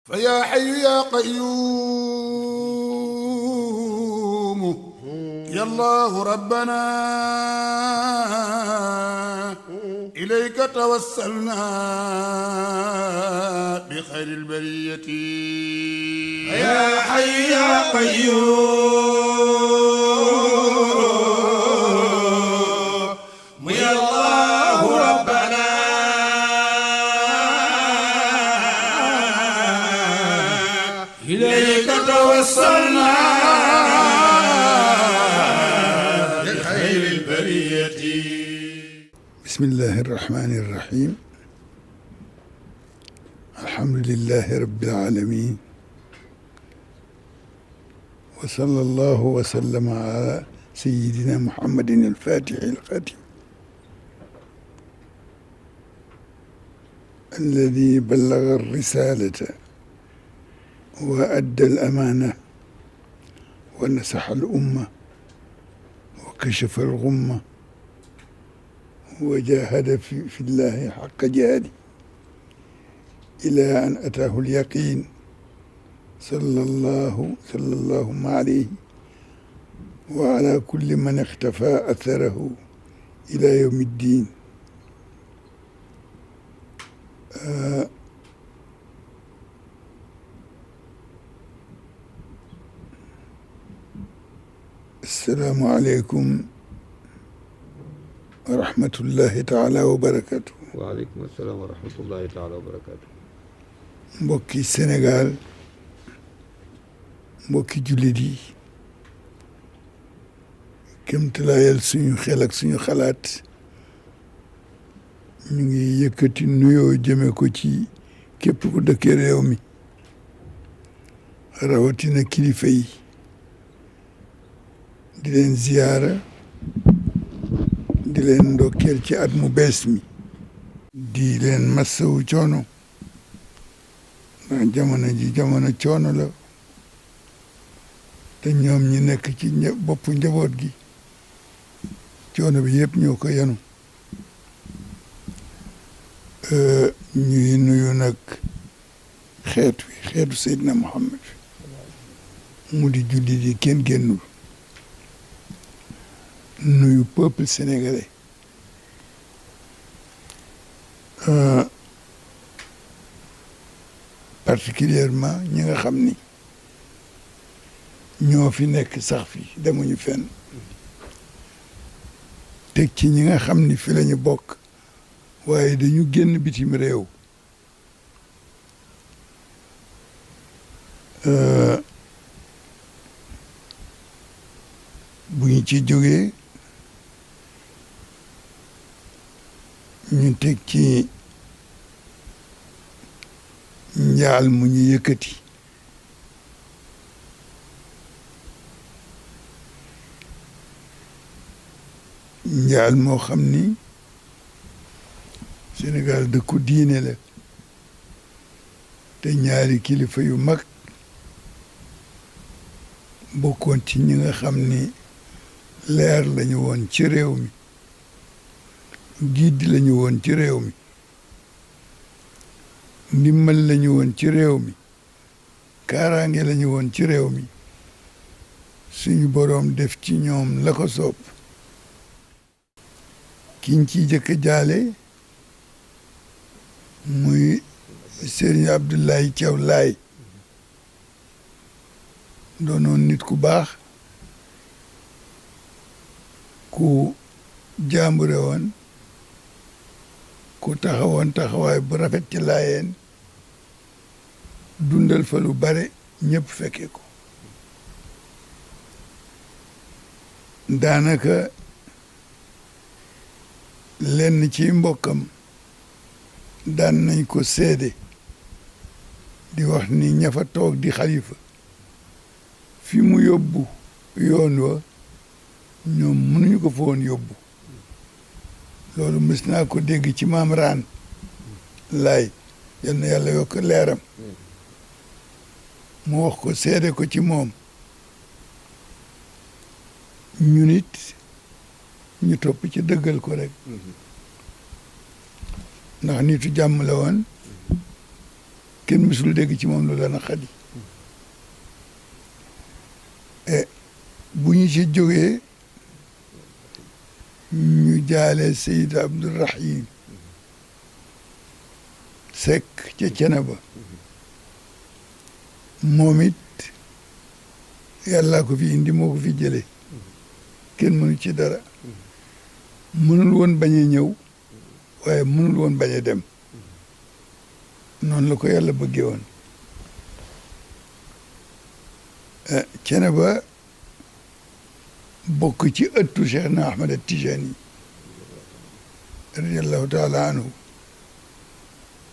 فيا حي يا قيوم يا الله ربنا إليك توسلنا بخير البرية يا حي يا قيوم يا الله ربنا إليك توسلنا بخير البرية. بسم الله الرحمن الرحيم. الحمد لله رب العالمين، وصلى الله وسلم على سيدنا محمد الفاتح الخاتم الذي بلغ الرسالة وأدى الأمانة ونصح الأمة وكشف الغمة وجاهد في الله حق جهاده إلى أن أتاه اليقين صلى الله عليه وعلى كل من اختفى أثره إلى يوم الدين. السلام عليكم ورحمة الله تعالى وبركاته. waaleykum salaam wa rahmatullahi taala wa barakaatu. mbokki Sénégal, mbokki jullit yi, kémtalaayal suñu xel ak suñu xalaat ñu ngi yëkkati nuyoo jëme ko ci képp ku dëkkee réew mi, rawatina kilifa yi, di leen ziyaara, di leen ndokkeel ci at mu bees mi, di leen massawu coono ndax jamono ji jamono coono la, te ñoom ñi nekk ci boppu njaboot gi coono bi yëpp ñoo ko yenu. ñuy nuyu nag xeetu Seydina Muhammad mu di julli di kenn génnul, nuyu peuple sénégalais, particulièrement ñi nga xam ni ñoo fi nekk sax fi demuñu fenn, teg ci ñi nga xam ni fi lañu bokk waaye dañu génn bitim réew. bu ñu ci jógee ñu teg ci njaal mu ñu yëkkati njaal moo xam ni Sénégal dëkku diine la, te ñaari kilifa yu mag bokkoon ci ñi nga xam ni leer lañu woon ci réew mi, giid lañu woon ci réew mi, ndimmal lañu woon ci réew mi, kaaraange lañu woon ci réew mi. suñu boroom def ci ñoom la ko soob. kiñ ci jëkk jaale muy Serigne Abdoulaye Thiaw Laye, doonoon nit ku baax, ku jàmbure woon, ku taxawoon taxawaay bu rafet ci Laayeen, dundal fa lu bare, ñëpp fekke ko. daanaka lenn ci mbokkam daan nañ ko seede di wax ni ña fa toog di xalifa fi mu yóbbu yoon wa ñoom mënuñu ko fa woon yóbbu. loolu mës naa ko dégg ci maam Raan Laay, yal na yàlla yokk leeram, mu wax ko seede ko ci moom. ñu nit ñu topp ci dëggal ko rek, ndax nitu jàmm la woon, kenn mësul dégg ci moom lu la naqadi bu ñu ci jógee ñu jaale Seyd Abdourahim Seck ca Ceneba moom it yàllaa ko fi indi moo ko fi jële kenn mënu ci dara mënul woon bañ a ñëw waaye mënul woon bañ a dem noonu la ko yàlla bëggee woon Ceneba bokk ci ëttu Cheikh na Ahmad Tijani radiallahu taala anhu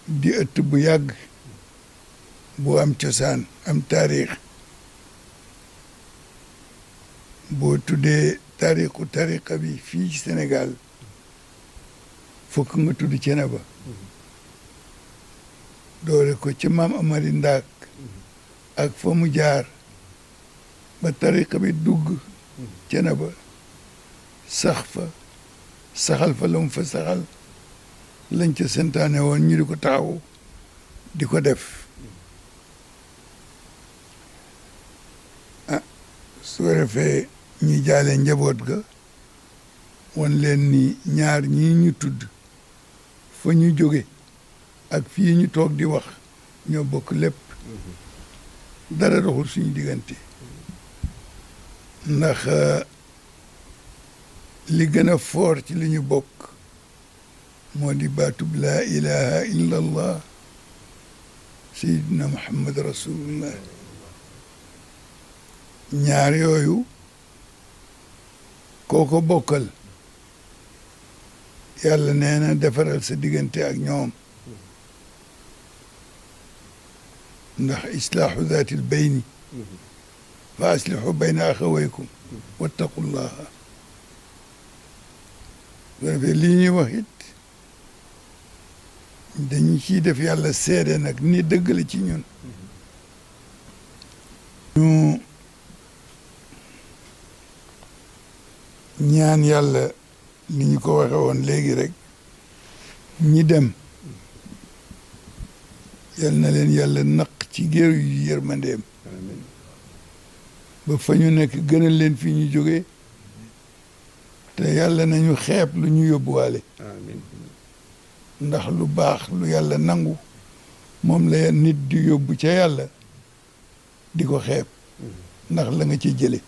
di ëtt bu yàgg bu am cosaan am taarix boo tuddee taarixu tariqa bi fii ci Sénégal fokk nga tudd Ceneba doore ko ci maam Amari Ndaak ak fa mu jaar ba tariqa bi dugg Ceneba sax fa saxal fa la mu fa saxal lañ ca santaane woon ñu di ko taxaw di ko def su ko defee ñi jaale njaboot ga wan leen ni ñaar ñii ñu tudd fa ñu jóge ak fii ñu toog di wax ñoo bokk lépp dara doxul suñu diggante ndax li gën a foor ci li ñu bokk moo di baatub laa ilaha illa allah sayyidina muhammad rasulullah ñaar yooyu kooko bokkal yàlla nee na defaral sa diggante ak ñoom ndax islaahu zaatil bayni fa aslihu bayna axawaykum wattaqullaha bu defee lii ñuy wax it dañu ciy def yàlla seede nag ni dëgg la ci ñun ñu ñaan yàlla ni ñu ko waxe woon léegi rek ñi dem yal na leen yàlla naq ci géeru yu yërmandeem ba fa ñu nekk gënal leen fii ñu jógee te yàlla nañu xeeb lu ñu yóbbuwaale ndax lu baax lu yàlla nangu moom la nit di yóbbu ca yàlla di ko xeeb ndax la nga ci jële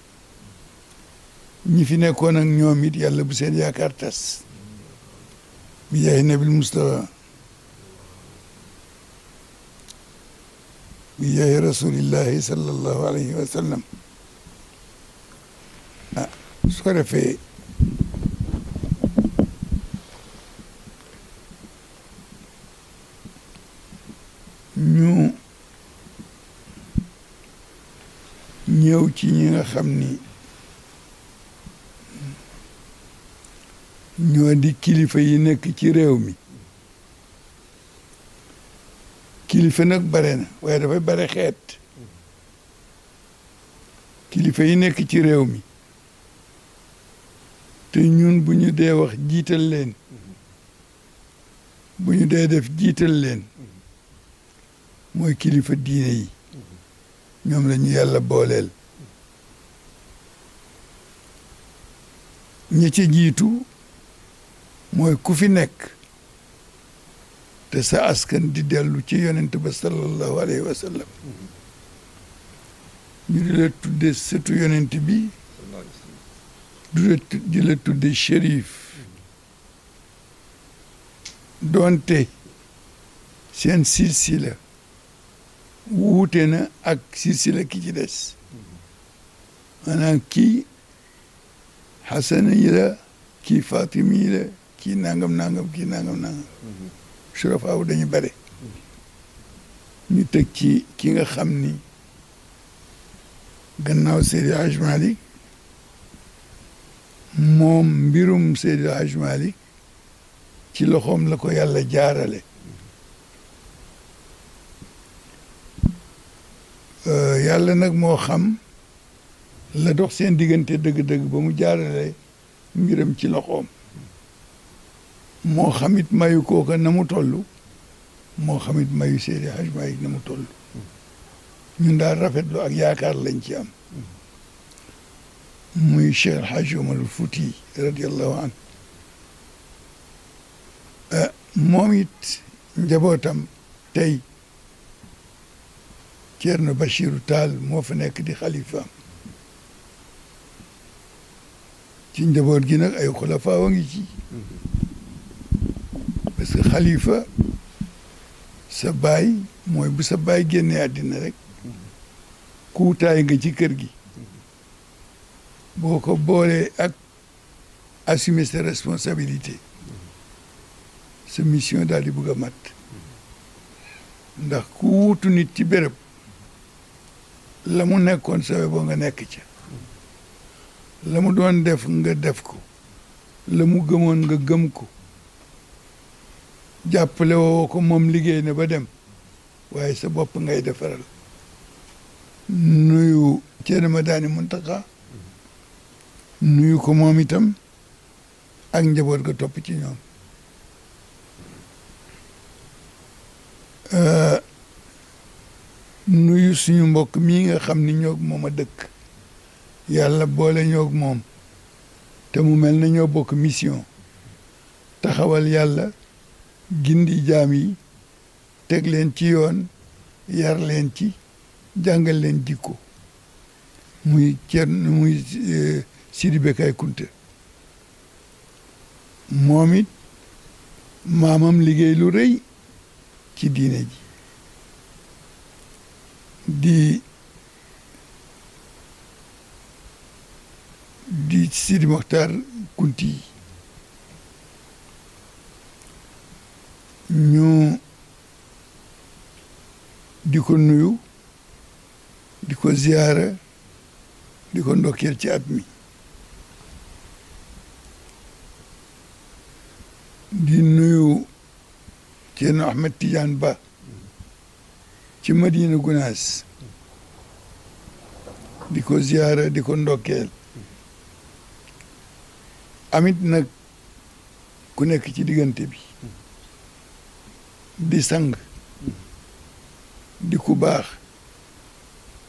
ñi fi nekkoon ak ñoom it yàlla bu seen yaakaar tas bi jaay nabil mustafa bi jaay rasulillahi sallallahu alayhi wa sallam su ko defee ñu ñëw ci ñi nga xam ni ñoo di kilifa yi nekk ci réew mi kilifa nag bare na waaye dafay bare xeet kilifa yi nekk ci réew mi te ñun bu ñu dee wax jiital leen bu ñu dee def jiital leen mooy kilifa diine yi ñoom la ñu yàlla booleel ñi ci jiitu mooy ku fi nekk te sa askan di dellu ci yonent ba sallallahu alayhi wa sallam ñu di la tudde sëtu yonent bi di la tudde shérif doonte seen silsila wuute na ak silsila ki ci des maanaam kii xasana yi la kii fatimi yi la kii nangam nangam kii nangam nangam surafaaw dañu bare ñu teg ci ki nga xam ni gannaaw Seydi Hajj Malik moom mbirum Seydi Hajj Malik ci loxoom la ko yàlla jaarale yàlla nag moo xam la dox seen diggante dëgg-dëgg ba mu jaarale mbiram ci loxoom moo xam it mayu kooka na mu toll moo xamit mayu Seydi Hadj Malick na mu toll ñun daal rafetlu ak yaakaar lañ ci am muy Cheikh El Hadj Omar Fouti radiyallahu anhu moom it njabootam tey Ceerno Bachiru Taal moo fa nekk di xalifaam ci njaboot gi nag ay xulafaa wa ngi ci parce que xalifa sa baay mooy bu sa baay génnee àddina rek kuutaay nga ci kër gi boo ko boolee ak assumer sa responsabilité sa mission daal di bëgg a mat ndax ku wuutu nit ci béréb la mu nekkoon sawe boo nga nekk ca la mu doon def nga def ko la mu gëmoon nga gëm ko jàppale woo ko moom liggéey na ba dem waaye sa bopp ngay defaral nuyu Ceerno Madani Muntaqa nuyu ko moom itam ak njaboot ga topp ci ñoom nuyu suñu mbokk mii nga xam ni ñoog moom a dëkk yàlla boole ñoog moom te mu mel na ñoo bokk mission taxawal yàlla gindi jaam yi teg leen ci yoon yar leen ci jàngal leen jikko muy Sidi Bekay Kunta moom it maamam liggéey lu rëy ci diine ji di Sidi Mokhtar Kunti ñu di ko nuyu di ko ziyaara di ko ndokkeel ci at mi di nuyu Ceerno Ahmed Tidiane Ba ci Madina Gunaas di ko ziyaara di ko ndokkeel amit nag ku nekk ci diggante bi di sang di ku baax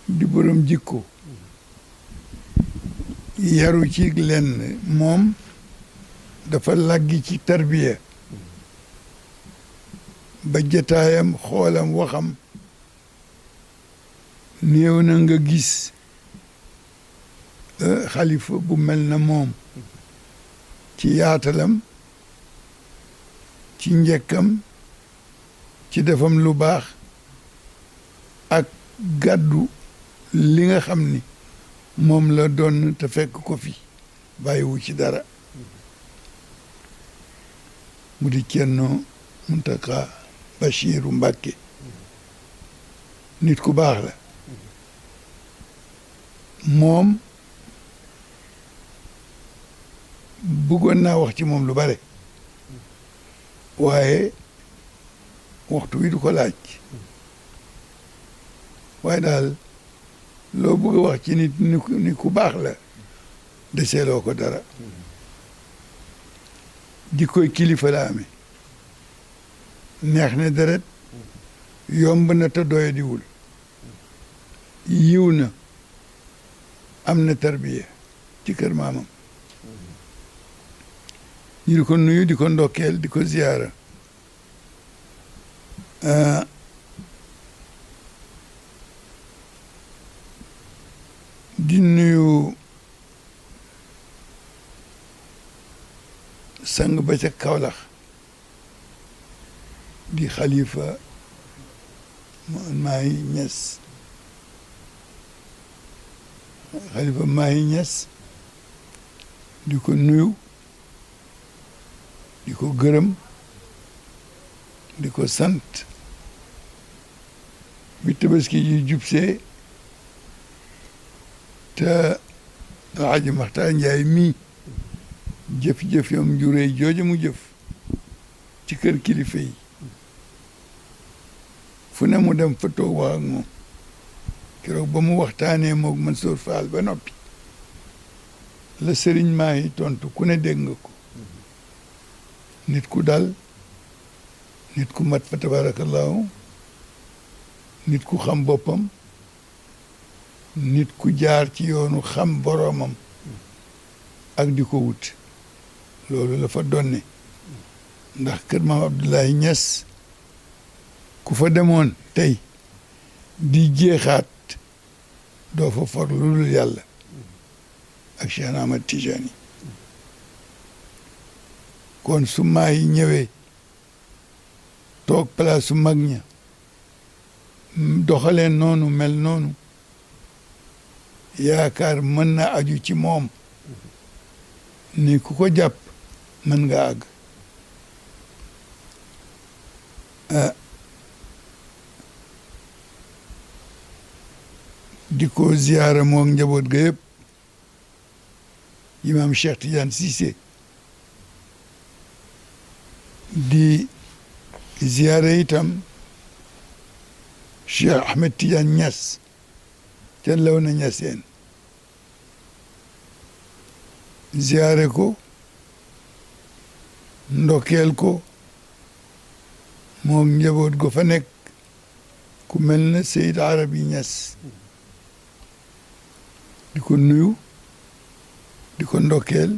di borom jikko yaru ci lenn moom dafa laggi ci tarbiya ba jataayam xoolam waxam néew na nga gis xalifa bu mel na moom ci yaatalam ci njëkkam ci defam lu baax ak gàddu li nga xam ni moom la doon te fekk ko fi bàyyiwu ci dara mu di Ceerno Muntaqa Bachiru Mbàkke nit ku baax la moom bëggoon naa wax ci moom lu bare waaye waxtu wi du ko laaj waaye daal loo bëgg a wax ci nit ni ku baax la deseeloo ko dara jikkoy kilifa la amee neex na deret yomb na te doyadiwul yiw na am na tarbiya ci kër maamam ñu di ko nuyu di ko ndokkeel di ko ziyaara di nuyu sang ba ca Kawlax di xalifa Mahi Niass xalifa Mahi Niass di ko nuyu di ko gërëm di ko sant bi tabaski yi jubsee te Alaaji Maxtaar Njaay mii jëf-jëf yom juree jooju mu jëf ci kër kilifa yi fu ne mu dem fa toog wax ak moom keroog ba mu waxtaanee moog Mansour Fall ba noppi la sëriñ Mahi tontu ku ne dégg nga ko nit ku dal nit ku mat fa tabarakallahu nit ku xam boppam nit ku jaar ci yoonu xam boroomam ak di ko wut loolu la fa donne ndax kër maam Abdoulaye Niass ku fa demoon tey di jeexaat doo fa for lu dul yàlla ak Cheikh Ahmad Tijani kon su maa yi ñëwee toog place su mag ña doxalee noonu mel noonu yaakaar mën na aju ci moom ni ku ko jàpp mën nga àgg di ko ziyaara moog njaboot ga yëpp imam Cheikh Tidiane Cissé di ziyaara itam Cheikh Ahmed Tidiane Niass ca Léona Niassène ziyaare ko ndokkeel ko moog njaboot go fa nekk ku mel na Seyd Arabi Niass di ko nuyu di ko ndokkeel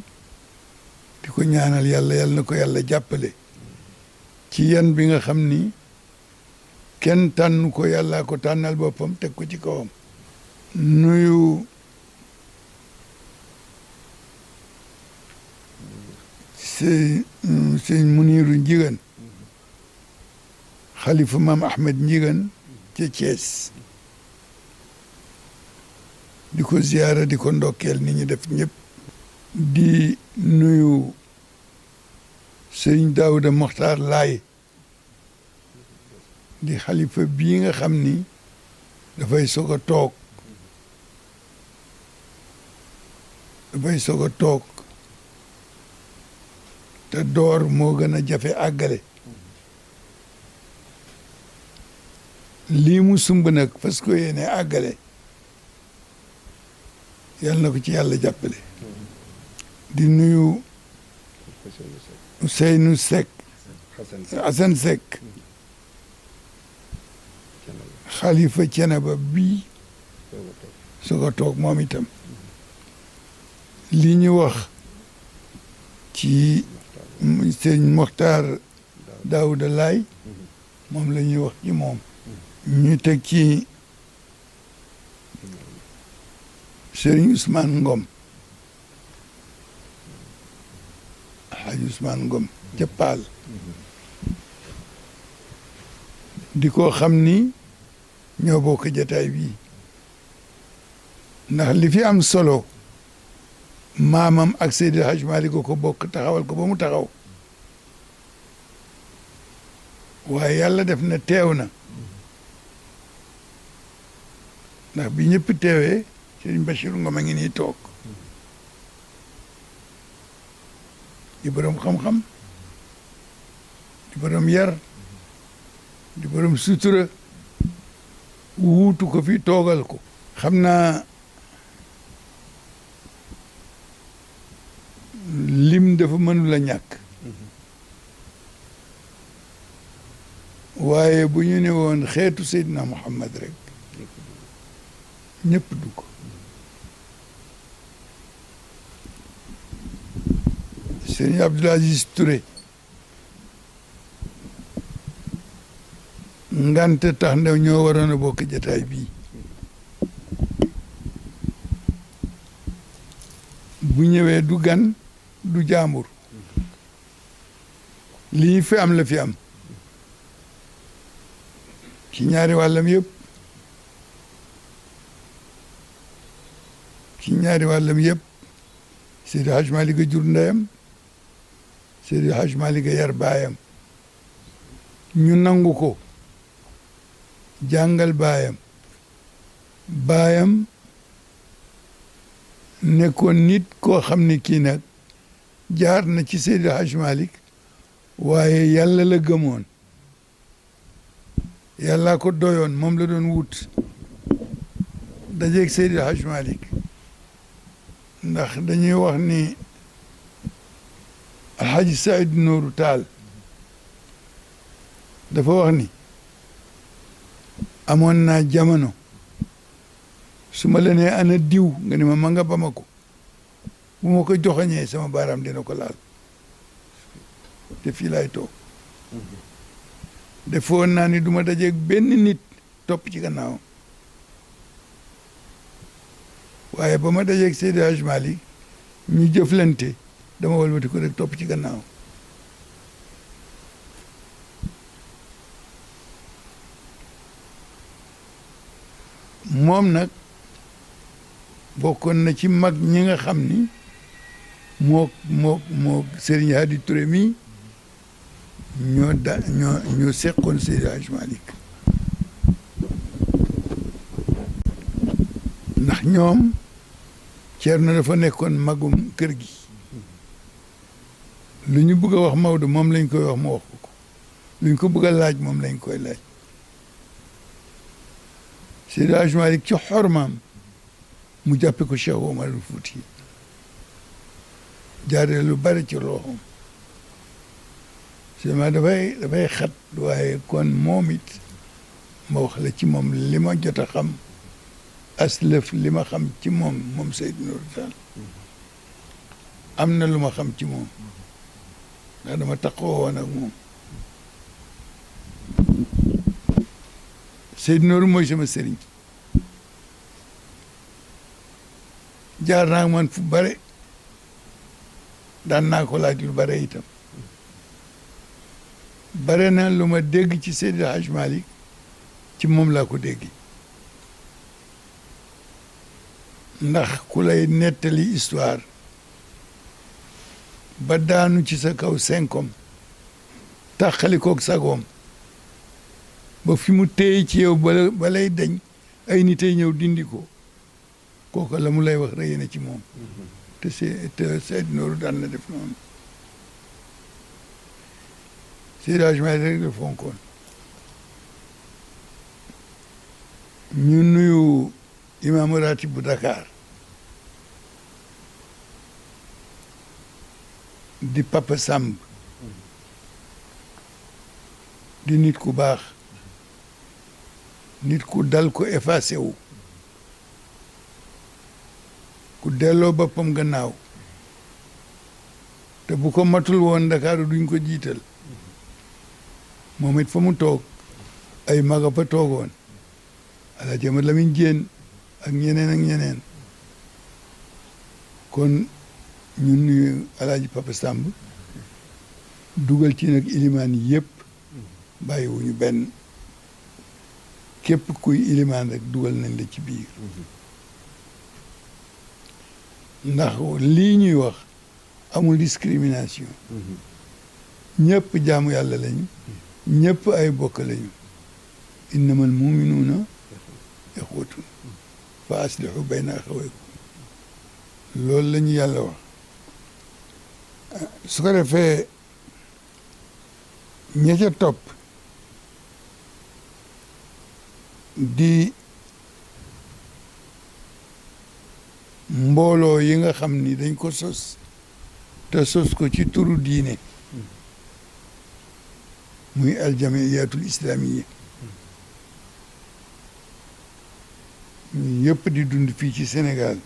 di ko ñaanal yàlla yàlla na ko yàlla jàppale ci yan bi nga xam ni kenn tànn ko yàlla ko tànnal boppam teg ko ci kawam nuyu sëñ Muniru Njigan xalifa maam Ahmed Njigan ca Thiès di ko ziyaara di ko ndokkeel ni ñu def ñëpp di nuyu sëñ Daouda Mokhtar Laye di xalifa bii nga xam ni dafay soog a toog te door moo gën a jafe àggale lii mu sumb nag parce que yéene àggale yàlla na ko ci yàlla jàppale di nuyu Ousseynou Seck Assane Seck xalifa Thiénaba bii soog a toog moom itam li ñu wax ci sëñ Mokhtar Daouda Laye moom la ñuy wax ci moom ñu teg ci Serigne Ousmane Ngom Hadj Ousmane Ngom ca Paal di ko xam ni ñoo bokk jataay bii ndax li fi am solo maamam ak Seydi Hadj Malick ko bokk taxawal ko ba mu taxaw waaye yàlla def na teew na ndax bi ñëpp teewee Serigne Bachir Ngom a ngi nii toog di borom xam-xam di borom yar di borom sutura wuutu ko fi toogal ko xam naa lim dafa mënul a ñàkk waaye bu ñu ne woon xeetu Seydina Muhammad rek ñëpp dugg Serigne Abdoul Aziz Touré ngante tax ndaw ñoo waroon a bokk jataay bii bu ñëwee du gan du jaambur lii fi am la fi am ci ñaari wàllam yëpp Seydi Hadj Malick a jur ndeyam Seydi Hadj Malick a yar baayam ñu nangu ko jàngal baayam nekkoon nit koo xam ne kii nag jaar na ci Seydi Hadj Malick waaye yàlla la gëmoon yàlla ko doyoon moom la doon wut dajeeg Seydi Hadj Malick ndax dañuy wax ni Alhaji Saïd Nourou Tall dafa wax ni amoon naa jamono su ma la nee ana diw nga ni ma nga Bamako bu ma ko joxoñee sama baaraam dina ko laal te fii laay toog defoon naa ni du ma dajeeg benn nit topp ci gannaawam waaye ba ma dajeeg Seydi Hadj Malick ñu jëflante dama walbati ko rek topp ci gannaawam moom nag bokkoon na ci mag ñi nga xam ni moo Serigne Hadi Touré mi ñoo seqoon Seydi Hadj Malick ndax ñoom Ceerno dafa nekkoon magum kër gi lu ñu bëgg a wax Maodo moom lañ koy wax mu wax ko lu ñu ko bëgg a laaj moom lañ koy laaj Seydi Hadj Malick ci xormaam mu jàppe ko Cheikh Omar al Fouti jaaree lu bari ci loxoom seulement dafay xat waaye kon moom it ma wax la ci moom li ma jot a xam aslëf li ma xam ci moom Seydou Nourou Tall am na lu ma xam ci moom ndax dama taxaw woon ak moom Seydou Nourou mooy sama sëriñ jaar naa man fu bare daan naa ko laaj lu bare itam bare na lu ma dégg ci Seydi Hadj Malick ci moom laa ko dégg ndax ku lay nettali histoire ba daanu ci sa kaw senkom tàqalikoog sagoom ba fi mu téye ci yow ba lay dañ ay nit ay ñëw dindi ko kooku la mu lay wax rëy na ci moom te Seydou Nourou daan na def noonu Seydi Hadj Malick rek la fonkoon ñu nuyu imaamu ratib bu Dakar di Papa Samb di nit ku baax nit ku dal ko effacé wu ku delloo boppam gannaaw te bu ko matul woon Dakar duñ ko jiital moom it fa mu toog ay maga fa toogoon Alaaji Amad Lamin Jéen ak ñeneen kon ñun nuyu Alaaji Papa Samb dugal ci nag ilimaan yëpp bàyyiwuñu benn képp kuy ilimaan rek dugal nañ la ci biir ndax lii ñuy wax amul discrimination ñëpp jaamu yàlla lañu ñëpp ay bokk lañu innamal muminuuna ixwatun fa aslihu bayna axawaykum loolu la ñu yàlla wax su ko defee ña ca topp di mbooloo yi nga xam ni dañ ko sos te sos ko ci turu diine muy aljamiyatul islamiya ñu yëpp di dund fii ci Sénégal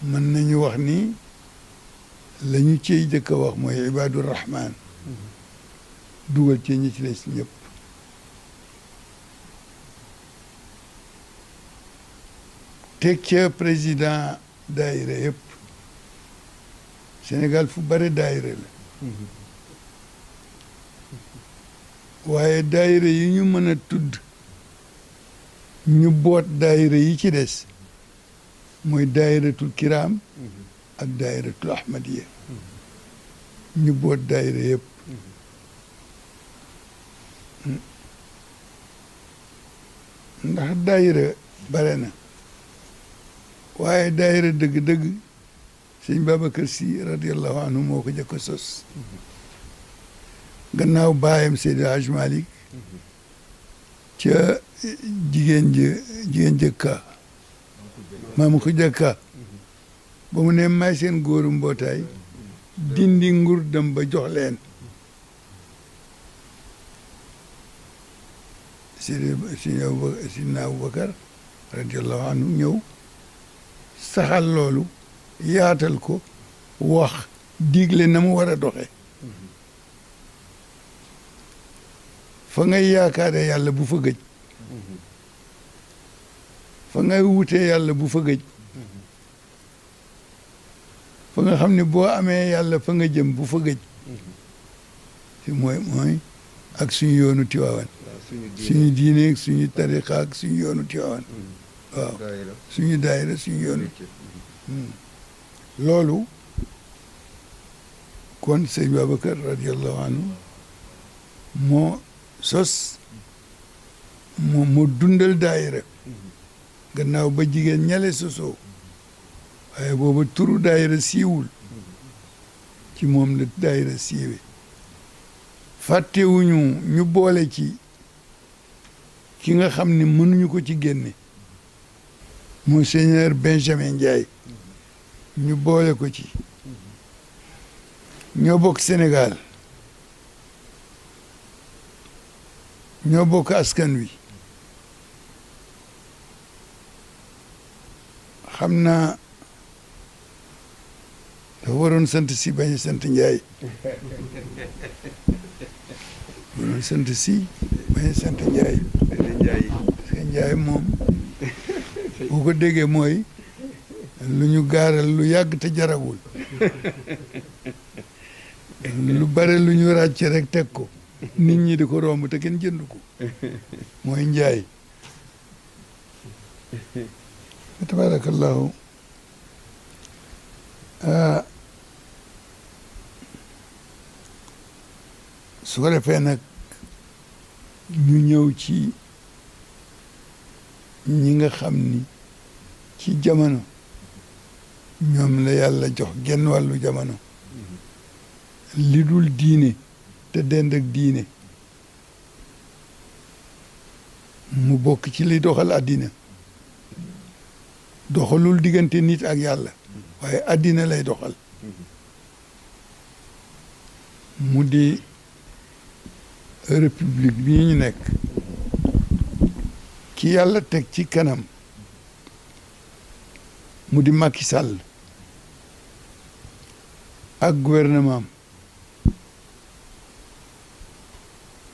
mën nañu wax ni la ñu ciy jëkk a wax mooy ibadur rahman dugal ci ñi ci les ñëpp teg ca président daayira yëpp Sénégal fu bare daayira la waaye daayira yi ñu mën a tudd ñu boot daayira yi ci des mooy daayiratul kiram ak daayiratul ahmadiya ñu boot daayira yëpp ndax daayira bare na waaye daayira dëgg-dëgg sëñ Babacar Sy radiallahu anhu moo ko jëkk a sos gannaaw baayam Seydi Hadj Malick ca jigéen jëkka maamu ko jëkka ba mu ne may seen góoru mbootaay dindi nguur dem ba jox leen Sidina Abubakar radiallahu anhu ñëw saxal loolu yaatal ko wax digle na mu war a doxe fa ngay yaakaare yàlla bu fa gëj fa ngay wutee yàlla bu fa gëj fa nga xam ne boo amee yàlla fa nga jëm bu fa gëj si mooy ak suñu yoonu Tiwaawan suñu diine ak suñu tariqa ak suñu yoonu Tiwaawan waaw suñu daayira suñu yoonu loolu kon sëñ Babacar radiallahu anhu moo sos moo dundal daayira gannaaw ba jigéen ñale sosoo waaye booba turu daayira siiwul ci moom la daayira siiwe fàttewuñu ñu boole ci ki nga xam ne mënuñu ko ci génne Monseigneur Benjamin Ndiaye ñu boole ko ci ñoo bokk Sénégal ñoo bokk askan wi xam naa dafa waroon sant si bañ a sant Ndiaye waroon sant si bañ a sant Ndiaye parce que Ndiaye moom boo ko déggee mooy lu ñu gaaral lu yàgg te jarawul lu bare lu ñu ràcc rek teg ko nit ñi di ko romb te kenn jënd ko mooy Njaay tabarakallahu su ko defee nag ñu ñëw ci ñi nga xam ni ci jamono ñoom la yàlla jox genn wàllu jamono li dul diine te dend ak diine mu bokk ci li doxal àddina doxalul diggante nit ak yàlla waaye àddina lay doxal mu di république bii ñu nekk ki yàlla teg ci kanam mu di Macky Sall ak gouvernement am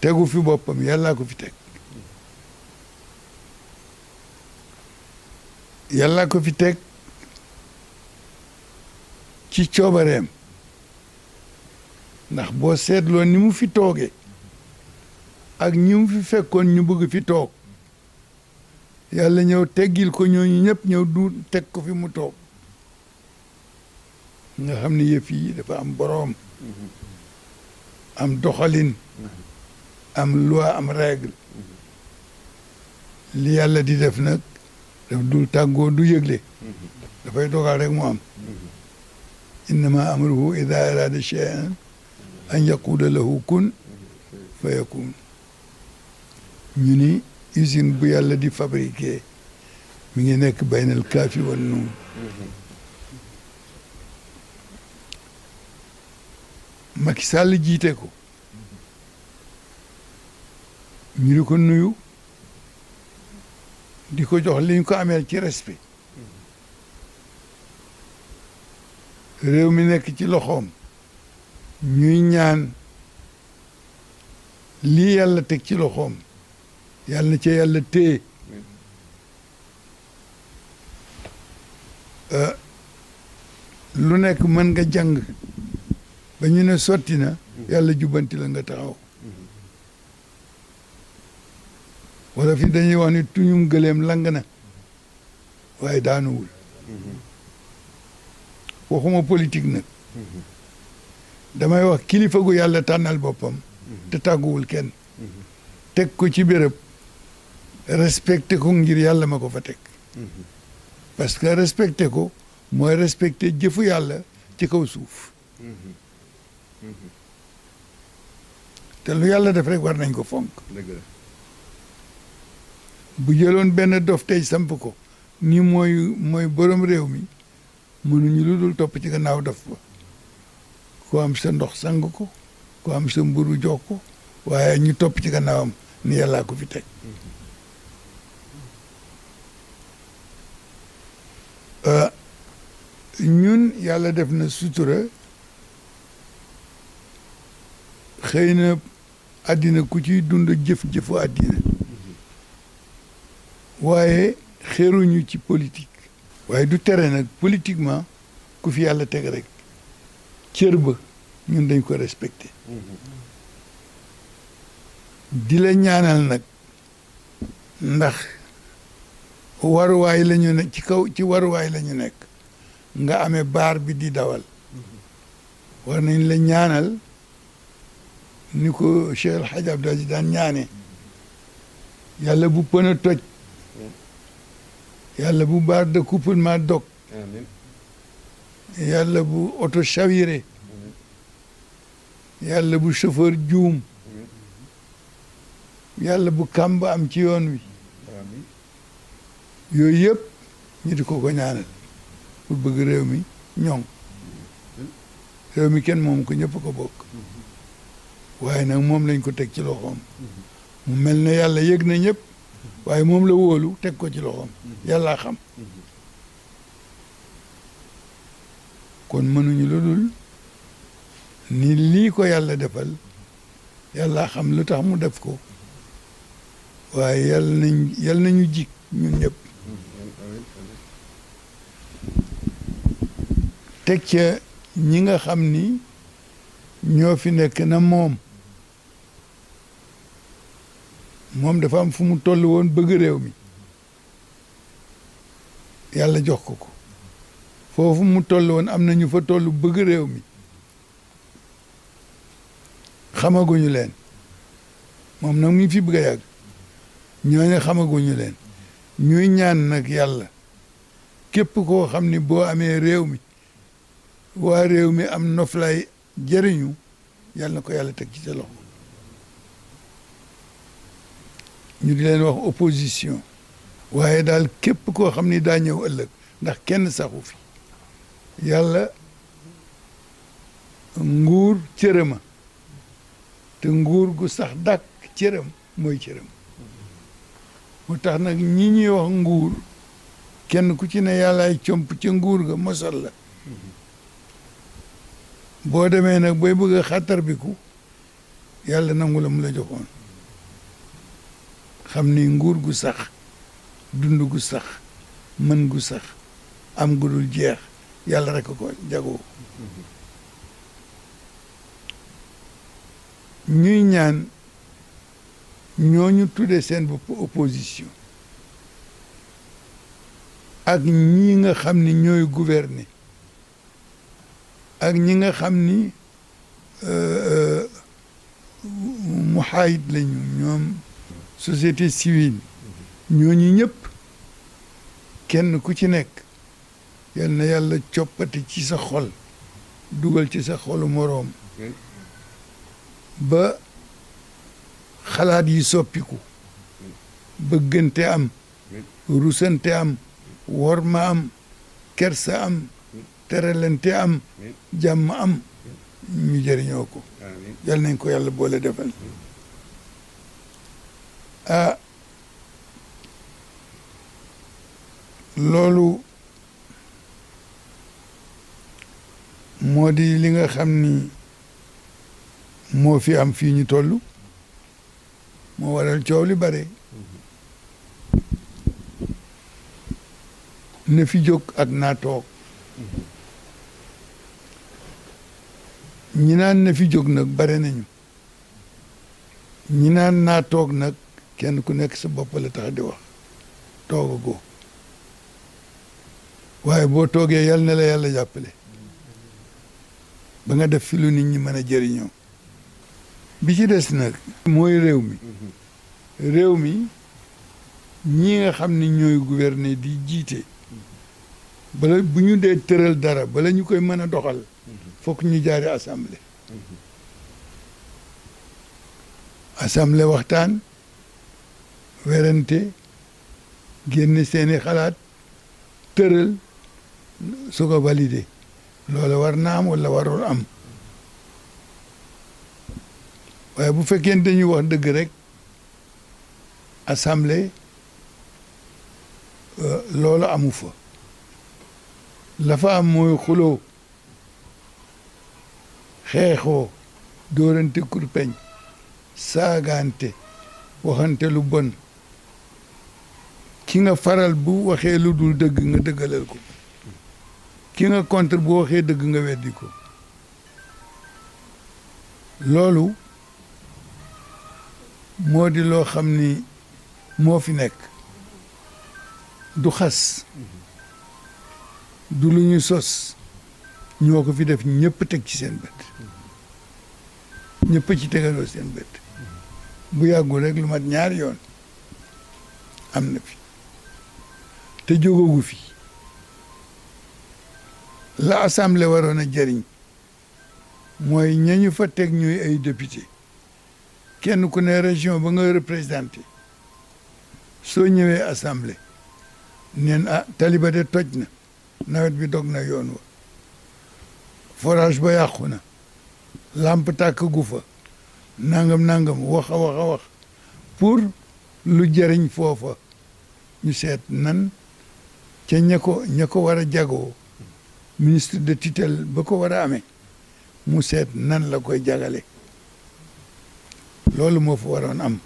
tegu fi boppam yàllaa ko fi teg yàllaa ko fi teg ci coobareem ndax boo seetloo ni mu fi tooge ak ñi mu fi fekkoon ñu bëgg fi toog yàlla ñëw teggil ko ñooñu ñëpp ñëw du teg ko fi mu toog nga xam ne yëf yi dafa am boroom am doxalin am loi am règle li yàlla di def nag daf dul tàggoo du yëgle dafay dogal rek mu am innama amruhu ida arada shay'an an yaquula lahu kun fa yakun ñu ni usine bu yàlla di fabriquer mi ngi nekk baynal kaafi wan nuun Macky Sall jiite ko ñu di ko nuyu di ko jox li ñu ko ameel ci respect réew mi nekk ci loxoom ñuy ñaan lii yàlla teg ci loxoom yàlla na ca yàlla téye lu nekk mën nga jàng ba ñu ne sotti na yàlla jubbanti la nga taxaw wala fi dañuy wax ni tuñum gëleem lang na waaye daanuwul waxuma politique nag damay wax kilifa gu yàlla tànnal boppam te tàgguwul kenn teg ko ci béréb respecté ko ngir yàlla ma ko fa teg parce que respecté ko mooy respecté jëfu yàlla ci kaw suuf te lu yàlla def rek war nañ ko fonk bu jëloon benn dof tey samp ko ni mooy borom réew mi mënuñu lu dul topp ci gannaaw dof ba ko am sa ndox sang ko ko am sa mburu jox ko waaye ñu topp ci gannaawam ni yàllaa ko fi teg ñun yàlla def na sutura xëy na àddina ku ciy dund jëf-jëfu àddina waaye xeeruñu ci politique waaye du tere nag politiquement ku fi yàlla teg rek cër ba ñun dañ ko respecté di la ñaanal nag ndax waruwaay la ñu ne ci kaw ci waruwaay la ñu nekk nga amee baar bi di dawal war nañ la ñaanal ni ko Cheikh El Hadj Abdou Aziz daan ñaane yàlla bu pën a toj yàlla bu baar de couplement dog yàlla bu oto chaviré yàlla bu chauffeur juum yàlla bu kàmb am ci yoon wi yooyu yëpp ñu di ko ñaanal pour bëgg réew mi ñoŋ réew mi kenn moom ko ñëpp ko bokk waaye nag moom lañ ko teg ci loxoom mu mel ne yàlla yëg na ñëpp waaye moom la wóolu teg ko ci loxoom yàlla xam kon mënuñu lu dul ni lii ko yàlla defal yàlla xam lu tax mu def ko waaye yàlla nañu jik ñun ñëpp teg ca ñi nga xam ni ñoo fi nekk na moom dafa am fu mu toll woon bëgg réew mi yàlla jox ko ko foofu mu toll woon am na ñu fa toll bëgg réew mi xamaguñu leen moom nag mu ngi fi bëgg a yàgg ñooñu xamaguñu leen ñuy ñaan nag yàlla képp koo xam ni boo amee réew mi waa réew mi am noflaay jëriñu yàlla na ko yàlla teg ci sa loxo ñu di leen wax opposition waaye daal képp koo xam ni daa ñëw ëllëg ndax kenn saxu fi yàlla nguur cërëma te nguur gu sax dàkk cërëm mooy cërëm moo tax nag ñi ñuy wax nguur kenn ku ci ne yàllaay comp ca nguur ga mosal la boo demee nag booy bëgg a xattar biku yàlla nangu la mu la joxoon xam ni nguur gu sax dund gu sax mën gu sax am gu dul jeex yàlla rek ko jagoo ñuy ñaan ñooñu tuddee seen bopp opposition ak ñi nga xam ni ñooy gouverner ak ñi nga xam ni muhaayid lañu ñoom société civile ñooñu ñëpp kenn ku ci nekk yal na yàlla coppati ci sa xol dugal ci sa xolu moroom ba xalaat yi soppiku bëggante am rusante am worma am kersa am teralante am jàmm am ñu jëriñoo ko yal nañ ko yàlla boole defal loolu moo di li nga xam ni moo fi am fii ñu toll moo waral coow li bare na fi jóg ak naa toog ñi naan na fi jóg nag bare nañu ñi naan naa toog nag kenn ku nekk sa bopp la tax di wax toogagoo waaye boo toogee yal na la yàlla jàppale ba nga def fi lu nit ñi mën a jëriñoo bi ci des nag mooy réew mi ñi nga xam ni ñooy gouverner di jiite bala bu ñu dee tëral dara bala ñu koy mën a doxal fokk ñu jaare assemblée waxtaan werante génne seeni xalaat tëral su ko validé loola war na am wala warul am waaye bu fekkee dañuy wax dëgg rek assemblée loolu amu fa la fa am mooy xuloo xeexoo dóorante kurpeñ saagante waxante lu bon ki nga faral bu waxee lu dul dëgg nga dëggalal ko ki nga contre bu waxee dëgg nga weddi ko loolu moo di loo xam ni moo fi nekk du xas du lu ñu sos ñoo ko fi def ñëpp teg ci seen bët ñëpp ci tegaloo seen bët bu yàggul rek lu mat ñaari yoon am na fi te jógoogu fi la assemblée waroon a jëriñ mooy ñañu fa teg ñuy ay député kenn ku ne région ba nga représenté soo ñëwee assemblée neen taliba de toj na nawet bi dog na yoon wa forage ba yàqu na lamp tàkk gu fa nangam wax a wax pour lu jëriñ foofa ñu seet nan ca ña ko war a jagoo ministre de tutelle ba ko war a amee mu seet nan la koy jagale loolu moo fa waroon am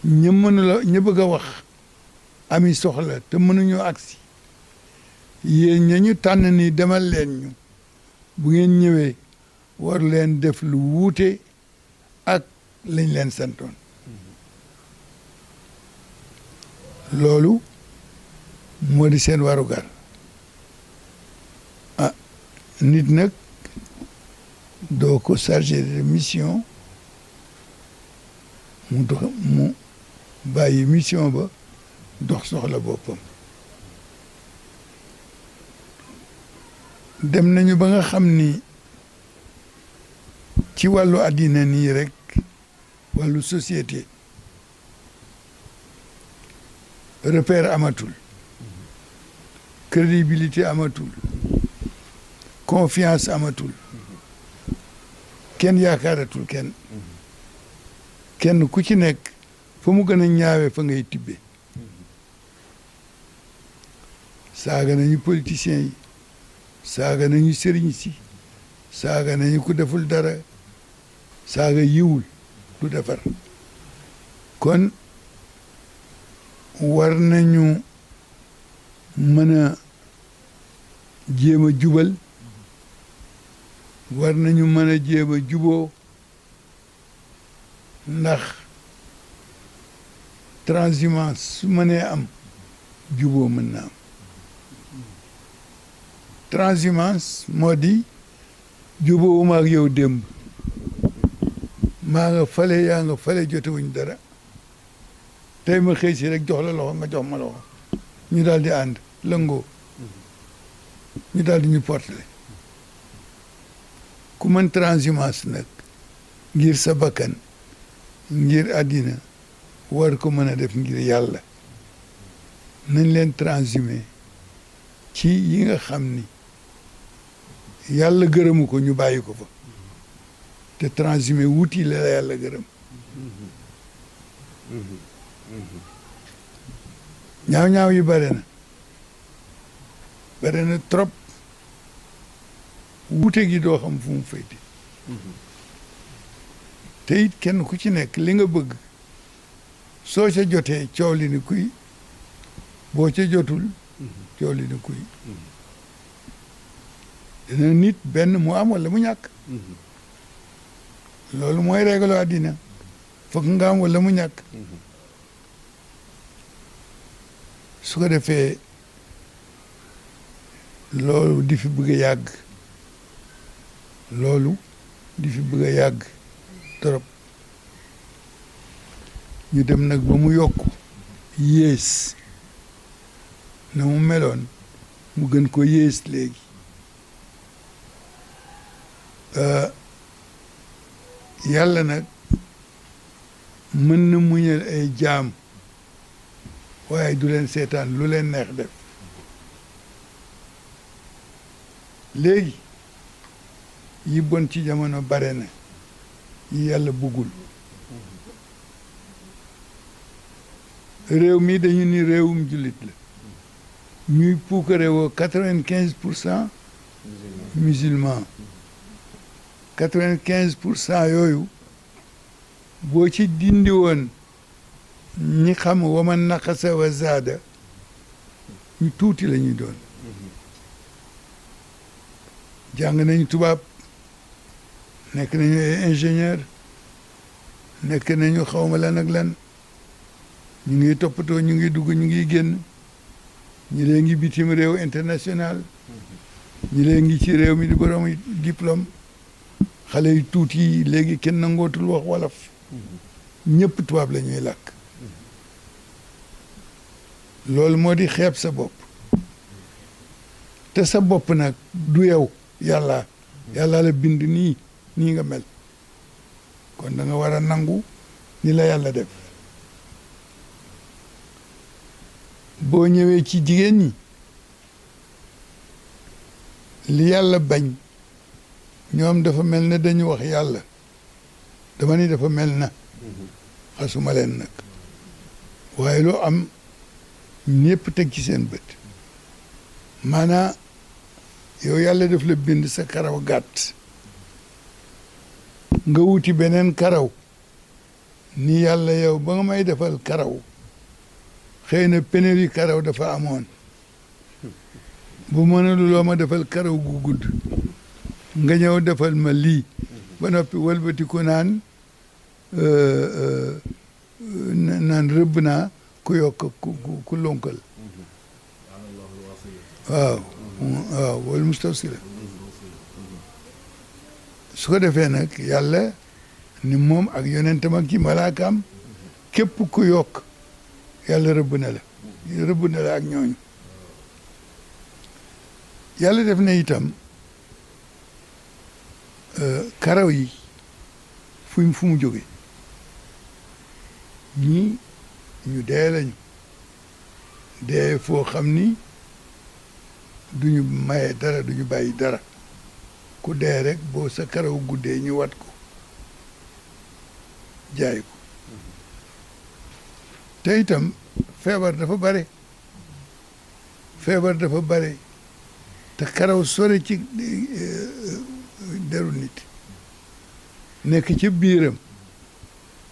ña bëgg a wax ami soxla te mënuñoo agsi yéen ña ñu tànn ni demal leen ñu bu ngeen ñëwee war leen def lu wuute ak lañ leen santoon loolu moo di seen warugar nit nag doo ko chargé de mission mu bàyyi mission ba dox soxla boppam dem nañu ba nga xam ni ci wàllu àddina nii rek wàllu société repère amatul crédibilité amatul confiance amatul kenn yaakaaratul kenn ku ci nekk fa mu gën a ñaawe fa ngay tibbe saaga nañu politiciens yi saaga nañu sëriñ si saaga nañu ku deful dara saaga yiwul du defar kon war nañu mën a jéem a jubal war nañu mën a jéem a juboo ndax transhumance su mënee am juboo mën na am transhumance moo di juboo ma ak yow démb maa nga fale yaa nga fale jotewuñ dara tey ma xëy si rek jox la loxo nga jox ma loxo ñu daal di ànd lëngoo ñu daal di ñu portale ku mën transhumance nag ngir sa bakkan ngir àddina war ko mën a def ngir yàlla nañ leen transhumé ci yi nga xam ni yàlla gërëmu ko ñu bàyyi ko fa te transhumé wuti la yàlla gërëm ñaaw-ñaaw yi bare na trop wuute gi doo xam fu mu féete te it kenn ku ci nekk li nga bëgg soo ca jotee coow li ni kuy boo ca jotul coow li ni kuy dina nit benn mu am wala mu ñàkk loolu mooy réglo àddina fokk nga am wala mu ñàkk su ko defee loolu di fi bëgg a yàgg loolu di fi bëgg a yàgg trop ñu dem nag ba mu yokk yées na mu meloon mu gën ko yées léegi yàlla nag mën na muñal ay jaam waaye du leen seetaan lu leen neex def léegi yi bon ci jamono bare na yi yàlla buggul réew mi dañu ni réewum jullit la ñuy puukare woo 95% musulman 95% yooyu boo ci dindi woon ñi xam waman naqasa wa zaada ñu tuuti la ñuy doon jàng nañu tubaab nekk nañu ay ingénieur nekk nañu xawma lan ak lan ñu ngi toppatoo ñu ngi dugg ñu ngi génn ñi lee ngi bitim réew international ñi lee ngi ci réew mi di borom diplôme xale yu tuuti yi léegi kenn nangootul wax wolof ñëpp tubaab la ñuy làkk loolu moo di xeeb sa bopp te sa bopp nag du yow yàlla la bind nii nga mel kon da nga war a nangu ni la yàlla def boo ñëwee ci jigéen ñi li yàlla bañ ñoom dafa mel ne dañu wax yàlla dama ni dafa mel na xasuma leen nag waaye loo am ñëpp teg ci seen bët maanaa yow yàlla def la bind sa karaw gàtt nga wuti beneen karaw ni yàlla yow ba nga may defal karaw xëy na pénurie karaw dafa amoon bu mënalu loo ma defal karaw gu gudd nga ñëw defal ma lii ba noppi wëlbatiku naan rëbb naa ku yokk ku lonkal waaw wal mustawsila su ko defee nag yàlla ni moom ak yonentam ak ci malaakaam képp ku yokk yàlla rëbb na la ak ñooñu yàlla def na itam karaw yi fu mu jóge ñii ñu dee lañu dee foo xam ni duñu maye dara duñu bàyyi dara ku dee rek boo sa karaw guddee ñu wat ko jaay ko te itam feebar dafa bare te karaw sore ci deru nit nekk ci biiram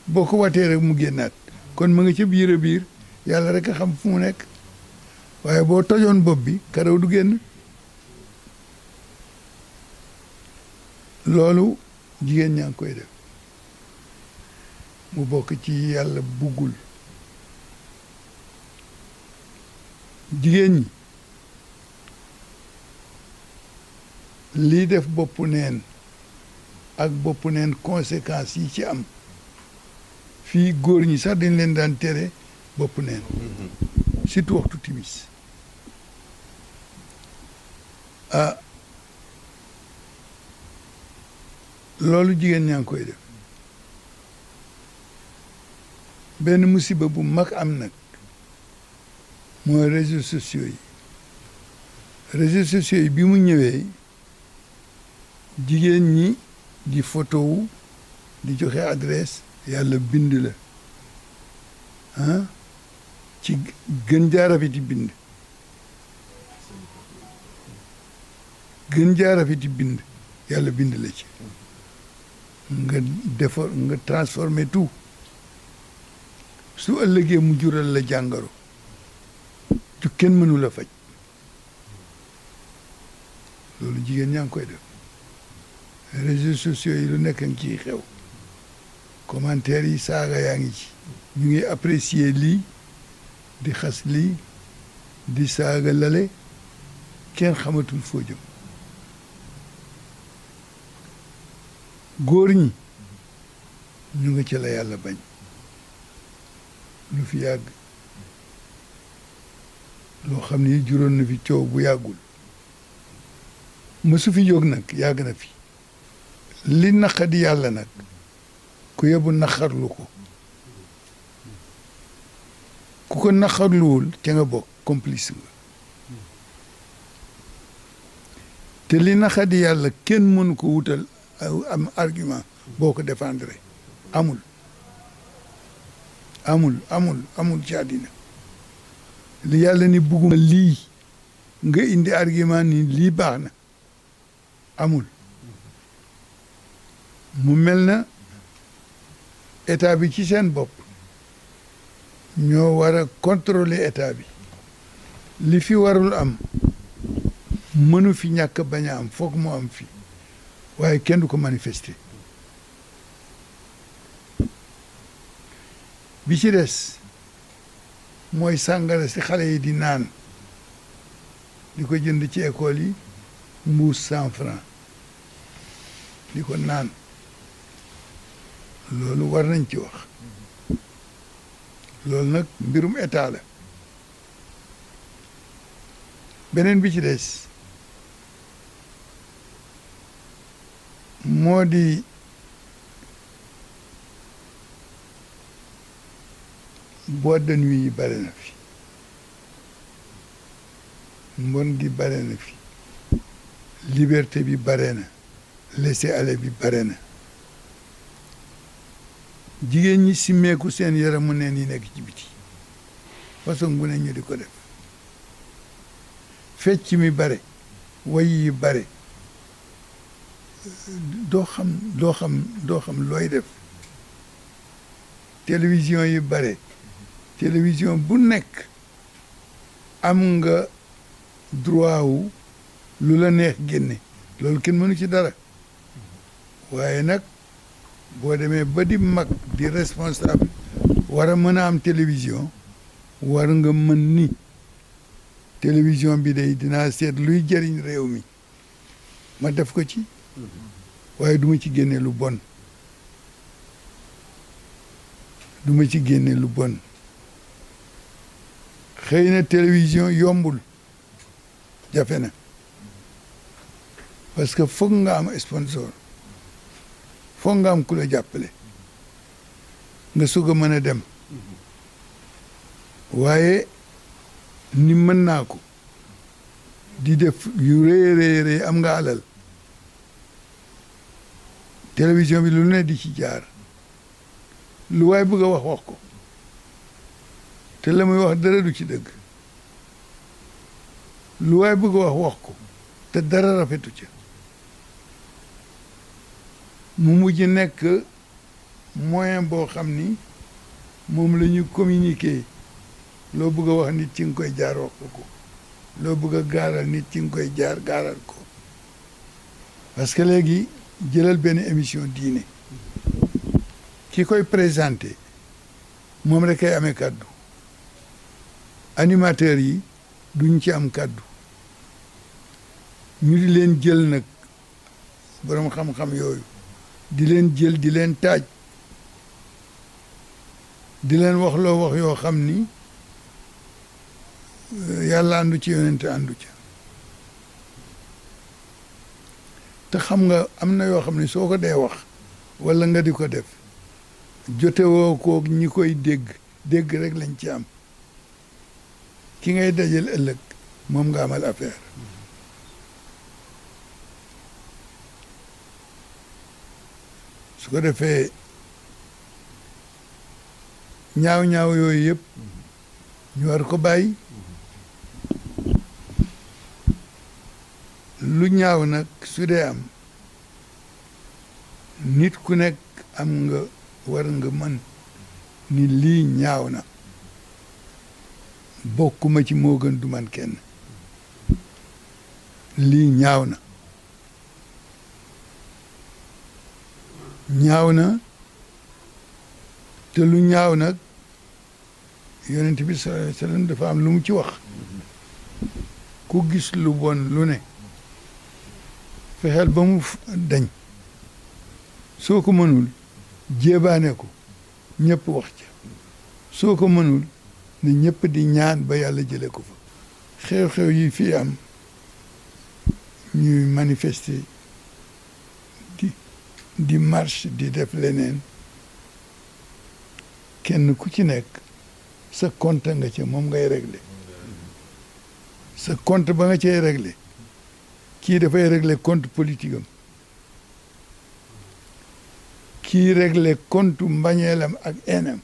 boo ko watee rek mu génnaat kon ma nga ca biir a biir yàlla rek a xam fu mu nekk waaye boo tojoon bopp bi karaw du génn loolu jigéen ñaa ngi koy def mu bokk ci yàlla buggul jigéen ñi lii def boppu neen ak boppu neen conséquences yi ci am fii góor ñi sax dañ leen daan tere boppu neen surtout waxtu timis loolu jigéen ñaa ngi koy def benn musiba bu mag am nag mooy réseaux sociaux yi bi mu ñëwee jigéen ñi di photo wu di joxe adresse yàlla bind la ci gën jaa rafeti bind yàlla bind la ci nga transformer tout su ëllëgee mu jural la jàngoro tu kenn mënu la faj loolu jigéen ñaa ngi koy def réseaux sociaux yi lu nekk ngi ciy xew commentaires yi saaga yaa ngi ci ñu ngi apprécier lii di xas lii di saaga lale kenn xamatul foo jëm góor ñi ñu nga ci la yàlla bañ lu fi yàgg loo xam ni juróon na fi coow bu yàggul mësu fi jóg nag yàgg na fi li naqadi yàlla nag ku yebu naqarlu ku ko naqarluwul ca nga bokk complice nga te li naqadi yàlla kenn mënu ko wutal am argument boo ko défendre amul amul ci àddina li yàlla ni bugguma lii nga indi argument ni lii baax na amul mu mel na état bi ci seen bopp ñoo war a contrôler état bi li fi warul am mënu fi ñàkk bañ a am foog mu am fi waaye kenn du ko manifester bi ci des mooy sàngara si xale yi di naan di ko jënd ci école yi mbuus 100 francs di ko naan loolu war nañ ci wax loolu nag mbirum état la beneen bi ci des moo di boîte de nuit yi bare na fi mbon gi bare na fi liberté bi bare na laisser-aller bi bare na jigéen ñi simmeeku seen yaramu neen yi nekk ci biti façon bu ne ñu di ko def fecc mi bare way yi bare doo xam looy def télévision yi bare télévision bu nekk am nga droit wu lu la neex génne loolu kenn mënu ci dara waaye nag boo demee ba di mag di responsable war a mën a am télévision war nga mën ni télévision bi day dinaa seet luy jëriñ réew mi ma def ko ci waaye duma ci génne lu bon duma ci génne lu bon xëy na télévision yombul jafe na parce que foog nga am sponsor foog nga am ku la jàppale nga soog a mën a dem waaye ni mën naa ko di def yu rëy am nga alal télévision bi lu ne di ci jaar lu waay bëgg a wax ko te la muy wax dara du ci dëgg lu waay bëgg a wax ko te dara rafetu ca mu mujj nekk moyen boo xam ni moom la ñu communiquer loo bëgg a wax nit ci nga koy jaar wax ko loo bëgg a gaaral nit ci nga koy jaar gaaral ko parce que léegi jëlal benn émission diine ki koy présenté moom rek kay amee kàddu animateurs yi duñ ci am kàddu ñu di leen jël nag borom xam-xam yooyu di leen jël di leen taaj di leen wax loo wax yoo xam ni yàlla àndu ci yonente àndu ca te xam nga am na yoo xam ne soo ko dee wax wala nga di ko def jotewoo koog ñi koy dégg rek lañ ci am ki ngay dajal ëllëg moom nga amal affaire su ko defee ñaaw yooyu yëpp ñu war ko bàyyi lu ñaaw nag su dee am nit ku nekk am nga war nga mën ni lii ñaaw na bokkuma ci moo gën du man kenn lii ñaaw na te lu ñaaw nag yonent bi sallallahu alayhi wa sallam dafa am lu mu ci wax ku gis lu bon lu ne fexeel ba mu dañ soo ko mënul jéebaane ko ñëpp wax ca soo ko mënul ne ñëpp di ñaan ba yàlla jële ko fa xew-xew yi fii am ñuy manifester di marche di def leneen kenn ku ci nekk sa compte nga ca moom ngay régler sa compte ba nga cay régler kii dafay régler compte politique am kii régler compte mbañeelam ak enam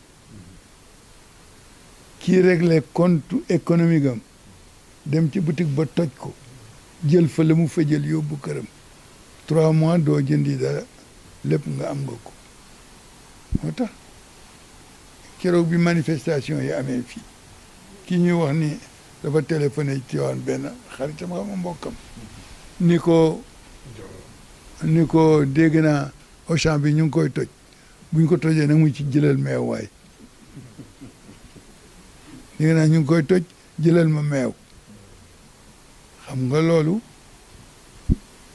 kii réglé compte économique am dem ci boutique ba toj ko jël fa la mu fa jël yóbbu këram 3 mois doo jëndi dara lépp nga am nga ko moo tax keroog bi manifestation yi amee fii ki ñuy wax ni dafa téléphoné ci woon benn xaritam xam mbokkam ni ko dégg naa Auchan bi ñu ngi koy toj buñ ko tojee nag mu ci jëlal meew waay dégg naa ñu ngi koy toj jëlal ma meew xam nga loolu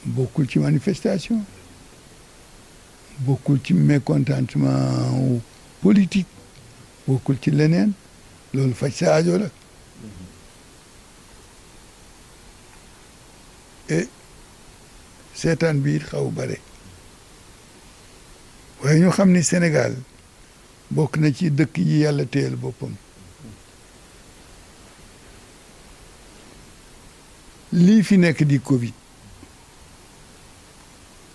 bokkul ci manifestation bokkul ci mécontentement politique bokkul ci leneen loolu faj sa aajo la et seetaan bi it xaw bare waaye ñu xam ni Sénégal bokk na ci dëkk yi yàlla téyel boppam lii fi nekk di Covid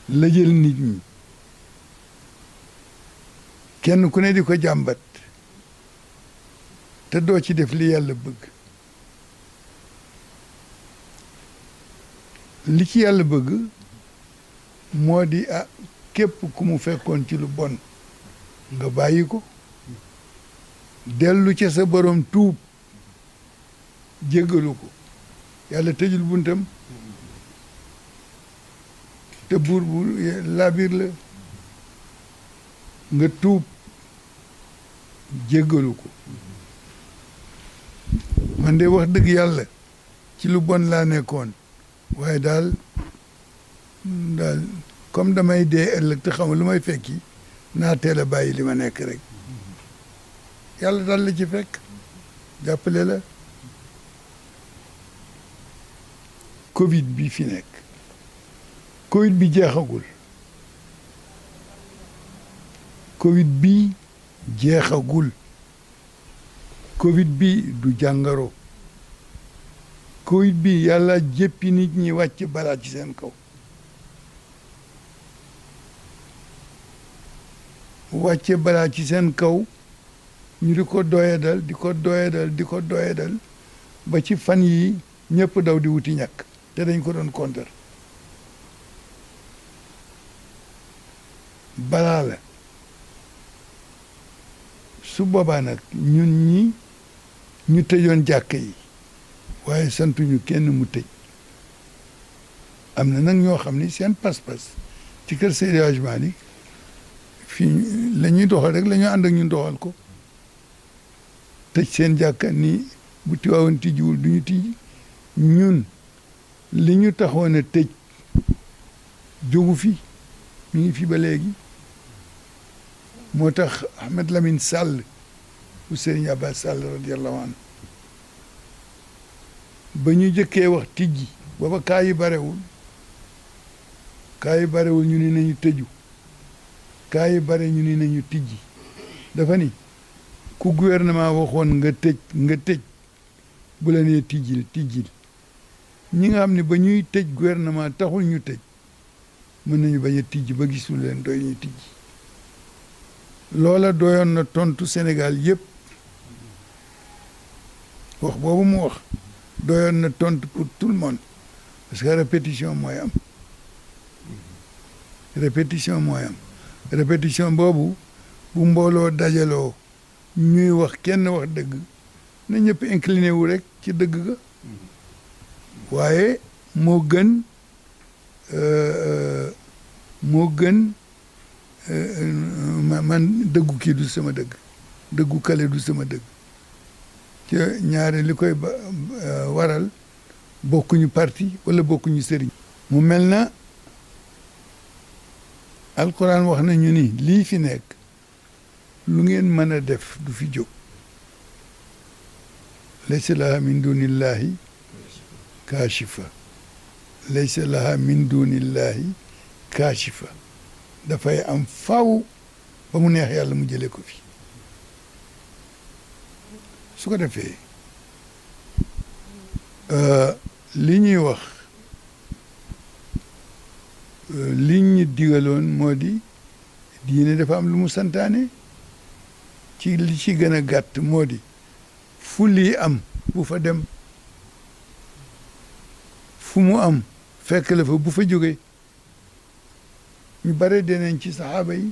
la jël nit ñi kenn ku ne di ko jàmbat te doo ci def li yàlla bëgg li ci yàlla bëgg moo di képp ku mu fekkoon ci lu bon nga bàyyi ko dellu ca sa borom tuub jéggalu ko yàlla tëjul buntam te buur bu laabir la nga tuub jéggalu ko man de wax dëgg yàlla ci lu bon laa nekkoon waaye daal comme damay dee ëllëg te xam lu may fekki naa teel a bàyyi li ma nekk rek yàlla daal la ci fekk jàppale la Covid bi fi nekk Covid bi jeexagul Covid bi jeexagul Covid bi du jàngaro Covid bi yàlla jéppi nit ñi wàcc balaa ci seen kaw wàcce balaa ci seen kaw ñu di ko doyadal di ko doyadal di ko doyadal ba ci fan yi ñëpp daw di wuti ñàkk te dañ ko doon kontar balaa la su boobaa nag ñun ñu tëjoon jàkk yi waaye santuñu kenn mu tëj am na nag ñoo xam ni seen pas-pas ci kër Seydi Hadji Malick fii la ñuy doxal rek la ñu ànd ak ñun doxal ko tëj seen jàkka ni bu Tiwaawan tijjiwul du ñu tijji ñun li ñu taxoon a tëj jógu fi mi ngi fi ba léegi moo tax Ahmed Lamine Sall bu Serigne Abbas Sall radiyallahu anhu ba ñu jëkkee wax tijji booba kaa yi barewul ñu ni nañu tëju kaa yi bare ñu ni nañu tijji dafa ni ku gouvernement waxoon nga tëj bu la nee tijjil ñi nga xam ne ba ñuy tëj gouvernement taxul ñu tëj mën nañu bañ a tijji ba gisul leen doy ñu tijji loola doyoon na tontu Sénégal yëpp wax boobu mu wax doyoon na tontu pour tout le monde parce que répétition mooy am répétition boobu bu mbooloo dajaloo ñuy wax kenn wax dëgg na ñëpp incliné wu rek ci dëgg ga waaye moo gën man dëggu kii du sama dëgg dëggu kale du sama dëgg ci ñaare li koy waral bokkuñu parti wala bokkuñu sëriñ mu mel na alquran wax nañu ni lii fi nekk lu ngeen mën a def du fi jóg laysa laha min dunillahi kaashifa laysa laha min dunillahi kaashifa dafay am faw ba mu neex yàlla mu jëlee ko fi su ko defee li ñuy wax li ñu digaloon moo di diine dafa am lu mu santaane ci li ci gën a gàtt moo di fu lii am bu fa dem fu mu am fekk la fa bu fa jógee ñu bare dinañ ci saxaaba yi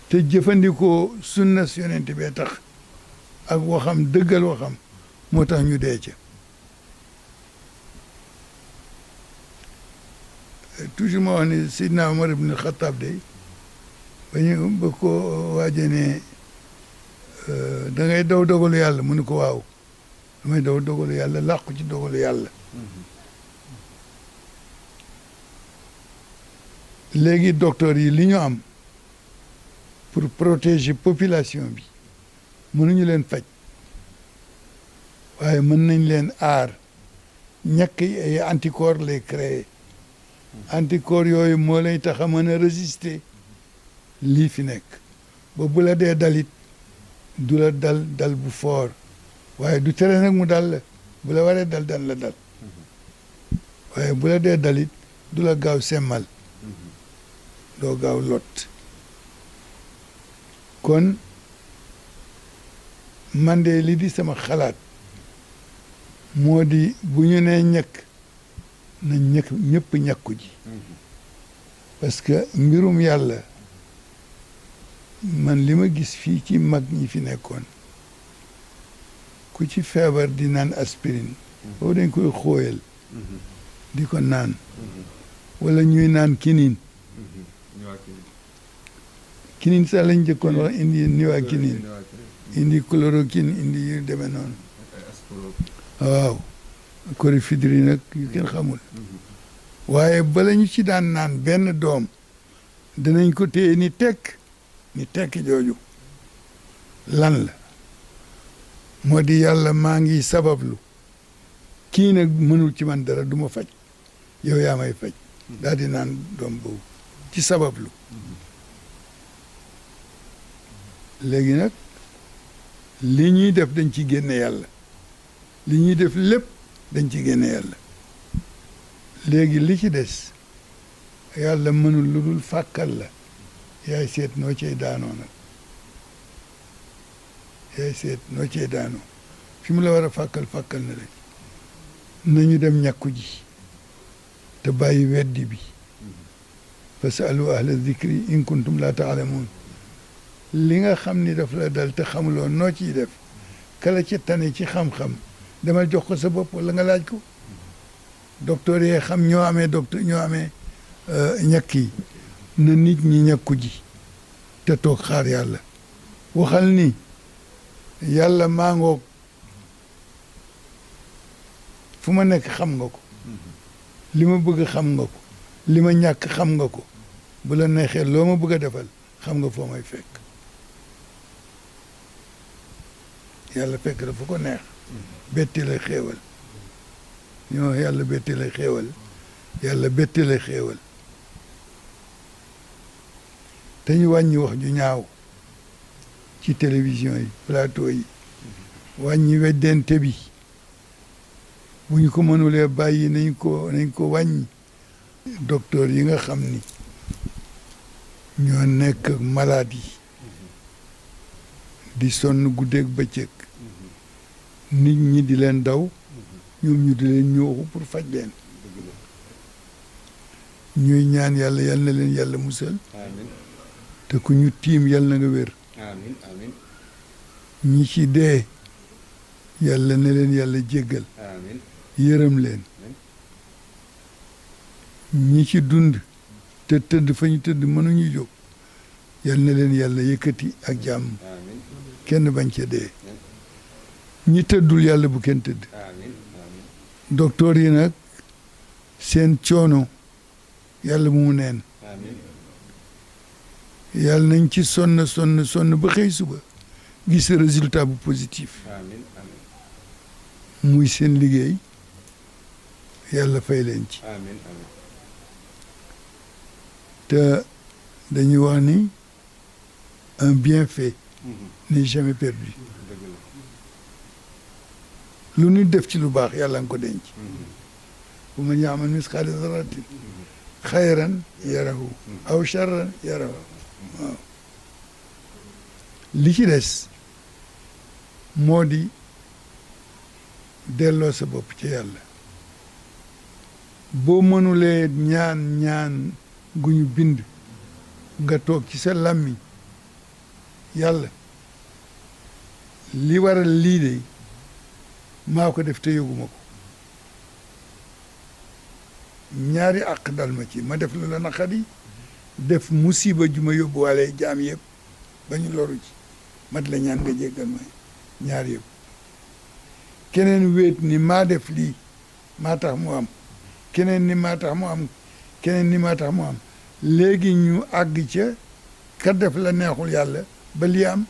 te jëfandikoo sunna yonent bee tax ak waxam dëggal waxam moo tax ñu dee ca toujours ma wax ni Seydina Omar ibn Khattab day ba ko waaje ne da ngay daw dogalu yàlla mu ne ko waaw damay daw dogalu yàlla làqu ci dogalu yàlla léegi docteur yi li ñu am pour protéger population bi mënuñu leen faj waaye mën nañ leen aar ñàkk ay anticorps lay créer anticorps yooyu moo lay tax a mën a résister lii fi nekk ba bu la dee dalit du la dal bu fort waaye du tere nag mu dal la bu la waree dal la dal waaye bu la dee dalit du la gaaw semmal doo gaaw lot kon man de li di sama xalaat moo di bu ñu nee ñàkk na ñëpp ñàkku ji parce que mbirum yàlla man li ma gis fii ci mag ñi fi nekkoon ku ci feebar di naan aspirine boobu dañ koy xóoyal di ko naan wala ñuy naan kinin kinin sax lañ jëkkoon wax indi niwaa kinin indi chloroquine indi yu demee noonu waaw corifidrine nag yu kenn xamul waaye bala ñu ci daan naan benn doom danañ ko téye ni tekk jooju lan la moo di yàlla maa ngi sabablu kii nag mënul ci man dara du ma faj yow yaa may faj daal di naan doom boobu ci sabablu léegi nag li ñuy def dañ ci génne yàlla li ñuy def lépp dañ ci génne yàlla léegi li ci des yàlla mënul lu dul fàkkal la yaay seet noo cey daanoo nag yaay seet noo cey daanoo fi mu la war a fàkkal na rek nañu dem ñàkku ji te bàyyi weddi bi fasalu ahla zikri in kuntum la taalamuun li nga xam ni daf la dal te xamuloo noo ciy def kala ci tane ci xam-xam demal jox ko sa bopp wala nga laaj ko docteur yee xam ñoo amee ñàkk yi na nit ñi ñàkku ji te toog xaar yàlla waxal ni yàlla maa ngoog fu ma nekk xam nga ko li ma bëgg xam nga ko li ma ñàkk xam nga ko bu la neexee loo ma bëgg a defal xam nga foo may fekk yàlla fekk la fu ko neex betti la xéewal ñoo yàlla betti la xéewal yàlla betti la xéewal te ñu wàññi wax ju ñaaw ci télévision yi plateau yi wàññi weddente bi bu ñu ko mënulee bàyyi nañ ko wàññi docteur yi nga xam ni ñoo nekk ak malade yi di sonn guddeeg bëccëg nit ñi di leen daw ñoom ñu di leen ñooxu pour faj leen ñuy ñaan yàlla yal na leen yàlla musal te ku ñu tiim yal na nga wér ñi ci dee yàlla na leen yàlla jéggal yërëm leen ñi ci dund te tëdd fa ñu tëdd mënuñu jóg yal na leen yàlla yëkkati ak jàmm kenn bañ ca dee ñi tëddul yàlla bu kenn tëdd docteur yi nag seen coono yàlla mu neen yàlla nañ ci sonn ba xëy suba gis résultat bu positif muy seen liggéey yàlla fay leen ci te dañuy wax ni un bienfait n'est jamais perdu lu nit def ci lu baax yàlla nga ko denc bu man yaamal misqaala zarratin xayran yarahu aw charran yarahu waaw li ci des moo di delloo sa bopp ci yàlla boo mënulee ñaan gu ñu bind nga toog ci sa làmmiñ yàlla li waral lii de maa ko def te yëguma ko ñaari àq dal ma ci ma def lu la naqari def musiba ju ma yóbbuwaale jaam yëpp ba ñu loru ci mat la ñaan nga jéggal ma ñaar yëpp keneen wéet ni maa def lii maa tax mu am keneen ni maa tax mu am keneen ni maa tax mu am léegi ñu àgg ca ka def la neexul yàlla ba lii am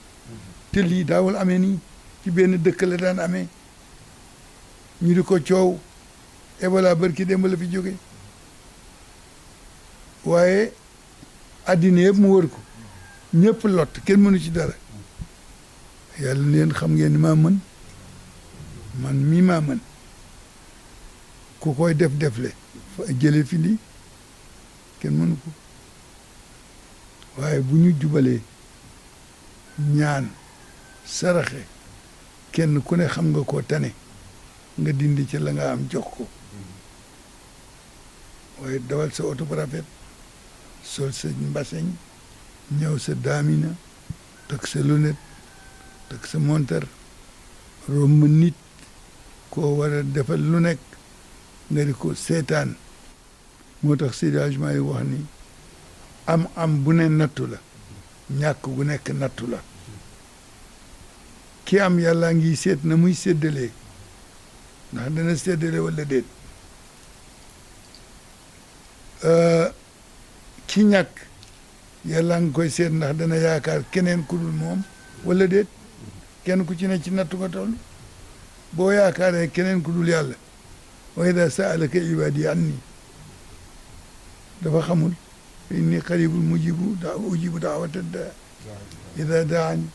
te lii daawul amee nii ci benn dëkk la daan amee ñu di ko coow Ebola barki démb la fi jóge waaye addina yëpp mu wër ko ñëpp lot kenn mënu ci dara yàlla leen xam ngeen ni maa mën man mii maa mën ku koy def-defle jële fi lii kenn mënu ko waaye bu ñu jubalee ñaan saraxe kenn ku ne xam nga koo tane nga dindi ci la nga am jox ko waaye dawal sa oto bu rafet sol sa mbaseñ ñëw sa daamina tak sa lunette tak sa montar romb nit koo war a defal lu nekk nga di ko seetaan moo tax Seydi Hadji Malick wax ni am bu ne nattu la ñàkk gu nekk nattu la ki am yàlla ngi seet na muy séddalee ndax dana séddale wala déet ki ñàkk yàlla ngi koy seet ndax dana yaakaar keneen ku dul moom wala déet kenn ku ci ne ci nattu nga toll boo yaakaaree keneen ku dul yàlla wa idaa sa'alaka ibaadi anni dafa xamul inni qaribul ujibu da'wata daa idaa daani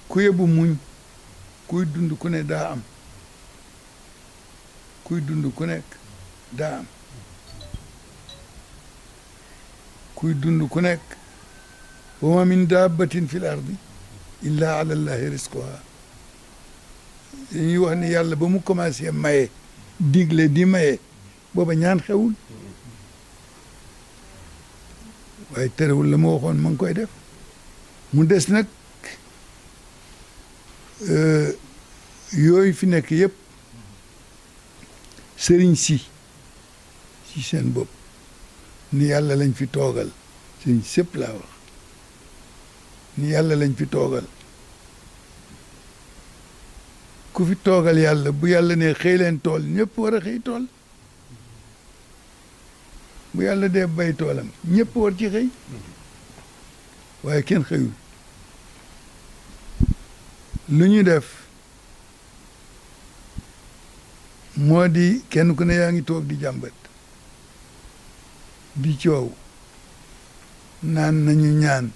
ku yebbu muñ kuy dund ku ne daa am kuy dund ku nekk daa am kuy dund ku nekk wa ma min dabbatin fil ardi illa ala llahi rizquha dañuy wax ni yàlla ba mu commencé maye digle di maye booba ñaan xewul waaye terewul la ma waxoon ma ngi koy def mu des nag yooyu fi nekk yëpp sëriñ si seen bopp ni yàlla lañ fi toogal sëriñ sëpp laa wax ni yàlla lañ fi toogal ku fi toogal yàlla bu yàlla ne xëy leen tool ñëpp war a xëy tool bu yàlla dee bay toolam ñëpp war ci xëy waaye kenn xëyul lu ñu def moo di kenn ku ne yaa ngi toog di jàmbat di coow naan nañu ñaan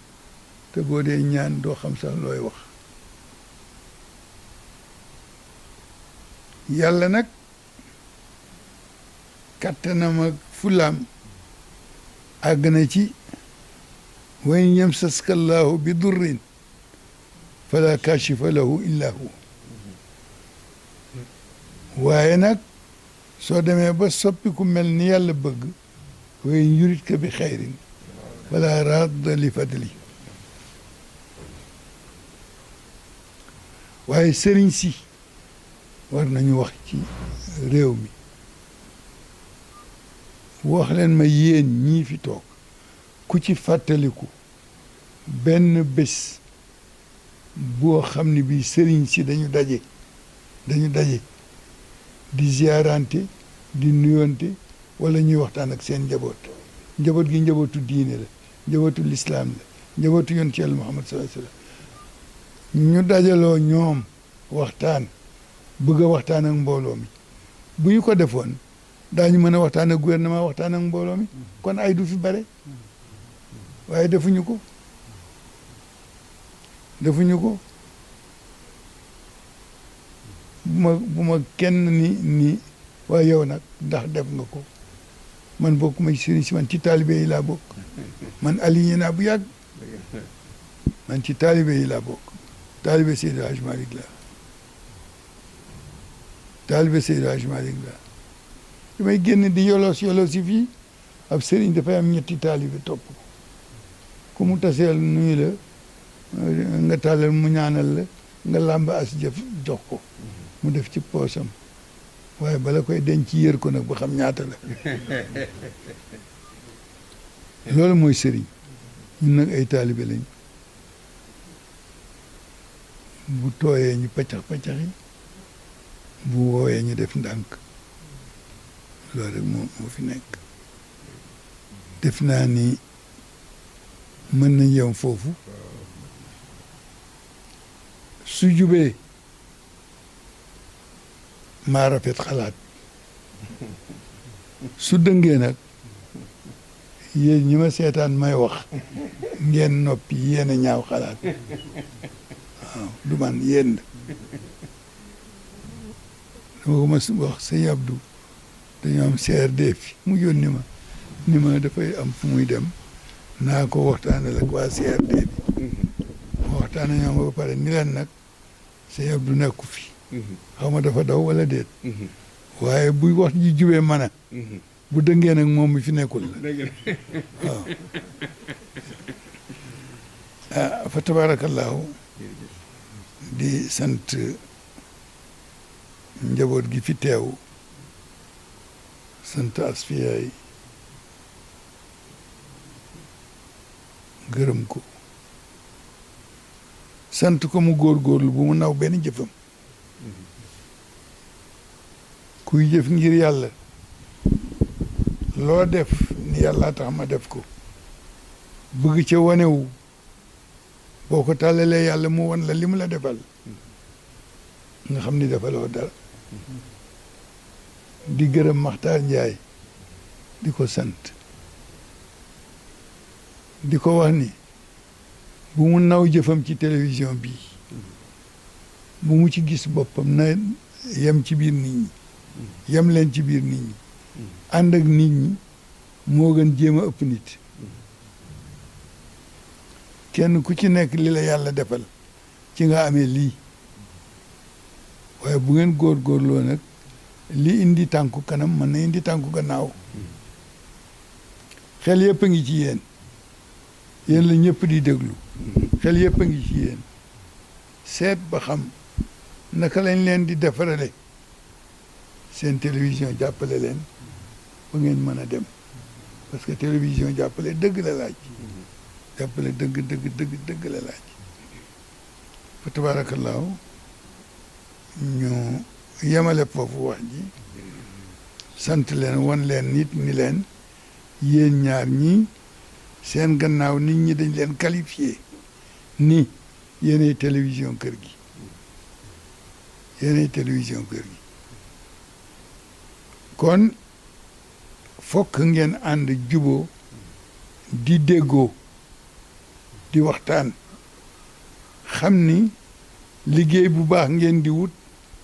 te boo dee ñaan doo xam sax looy wax yàlla nag kattanam ak fulaam àgg na ci wa in yamsaska allahu bi durrin fala kashifa lahu illa hu waaye nag soo demee ba soppi ku mel ni yàlla bëgg wa in yuridka bi xayrin fala radda li fadli waaye sëriñ si war nañu wax ci réew mi wax leen ma yéen ñii fi toog ku ci fàttaliku benn bés boo xam ne bii sëriñ si dañu daje di ziarante di nuyonte wala ñuy waxtaan ak seen njaboot gi njabootu diine la njabootu lislaam la njabootu yonent Yàlla Muhammad sallallahu alayhi wasallam ñu dajaloo ñoom waxtaan bëgg a waxtaan ak mbooloo mi bu ñu ko defoon daañu mën a waxtaan ak gouvernement waxtaan ak mbooloo mi kon ay du fi bare waaye defuñu ko bu ma kenn ni waaye yow nag ndax def nga ko man bokk ma ci sëriñ si man ci taalibe yi laa bokk man aligné naa bu yàgg man ci taalibe yi laa bokk taalibe Seydi Hadji Malick laa taalibe Seydi Hadji Malick la damay génn di yolos si fii ab sëriñ dafay am ñetti taalibe topp ko ku mu taseel nuyu la nga tàllal mu ñaanal la nga làmb as jëf jox ko mu def ci poosam waaye bala koy denc yër ko nag ba xam ñaata la loolu mooy sëriñ ñun nag ay taalibe lañ bu tooyee ñu paccax-paccaxi bu woowee ñu def ndànk loolu rek moo fi nekk def naa ni mën nañ yem foofu su jubee maa rafet xalaat su dëngee nag yéen ñi ma seetaan may wax ngeen noppi yéen a ñaaw xalaat waaw du man yéen dama ko ma wax sëñ Abdou dañoo am CRD fi mu yónni ma ni ma dafay am fu muy dem naa ko waxtaanal ak waa CRD bi ma waxtaan ñoom ba pare ni leen nag sëñ Abdou nekku fi xaw ma dafa daw wala déet waaye bu wax ji jubee mën a bu dëngee nag moom mi fi nekkul la waaw fa tabaarakallaahu di sant njaboot gi fi teew sant asfiyaay gërëm ko sant ko mu góorgóorlu bu mu naw benn jëfam kuy jëf ngir yàlla loo def ni yàlla tax ma def ko bëgg ca wanewu boo ko tàllalee yàlla mu wan la li mu la defal nga xam ni defaloo dara di gërëm Maxtaar Njaay di ko sant di ko wax ni bu mu naw jëfam ci télévision bi bu mu ci gis boppam na yem ci biir nit ñi yem leen ci biir nit ñi ànd ak nit ñi moo gën jéem a ëpp nit kenn ku ci nekk li la yàlla defal ci nga amee lii waaye bu ngeen góorgóorloo nag li indi tànku kanam mën na indi tànku gannaaw xel yëpp a ngi ci yéen yéen la ñëpp di déglu xel yëpp a ngi ci yéen seet ba xam naka lañ leen di defarale seen télévision jàppale leen ba ngeen mën a dem parce que télévision jàppale dëgg la laaj jàppale dëgg la laaj fa tabaarakallaahu ñu yemale foofu wax ji sant leen wan leen nit ni leen yéen ñaar ñi seen gannaaw nit ñi dañ leen qualifié ni yéenay télévision kër gi yéenay télévision kër gi kon fokk ngeen ànd juboo di déggoo di waxtaan xam ni liggéey bu baax ngeen di wut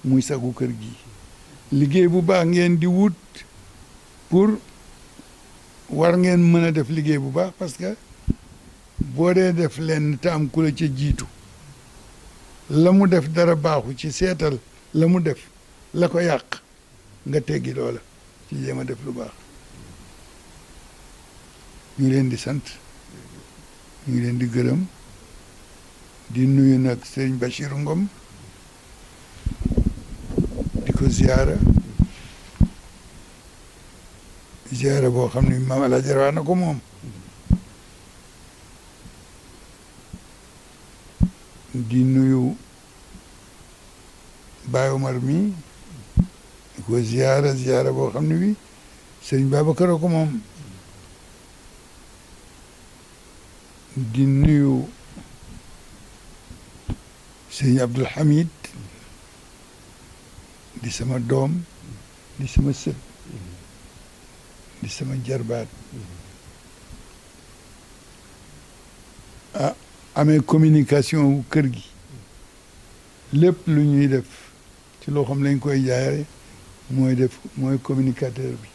muy sagu kër gi liggéey bu baax ngeen di wut pour war ngeen mën a def liggéey bu baax parce que boo dee def leen te am ku la ca jiitu la mu def dara baaxu ci seetal la mu def la ko yàq nga teggi loola ci jéem a def lu baax ñu leen di sant ñu ngi leen di gërëm di nuyu nag Serigne Bachir Ngom di ko ziyaara boo xam ne maam Alaaji Rawaa na ko moom di nuyu Baye Omar mi di ko ziyaara boo xam ne bi Serigne Babacar a ko moom di nuyu Serigne Abdoul Hamid di sama doom di sama sët di sama jarbaat amee communication kër gi lépp lu ñuy def ci loo xam lañ koy jaayare mooy communicateur bi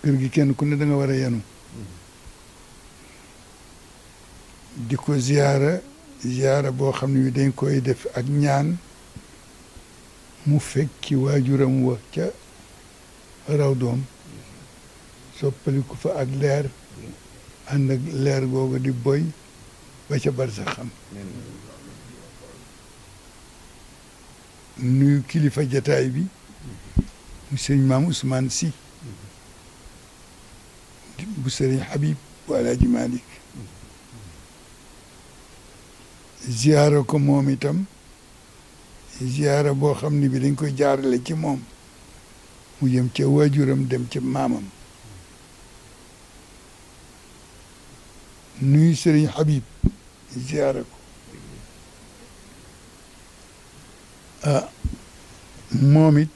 kër gi kenn ku ne da nga war a yenu di ko ziyaara boo xam ne dañ koy def ak ñaan mu fekki waajuram wa ca raw doom soppaliku fa ak leer ànd ak leer googu di boy ba ca barsaxam nuyu kilifa jataay bi mu sëriñ maam Ousmane Sy bu sëriñ Habib bu Alaaji Malick ziyaara ko moom itam ziyaara boo xam ne bi dañ koy jaarale ci moom mu jëm ca waajuram dem ca maamam nuyu sëriñ Habib ziyaara ko moom it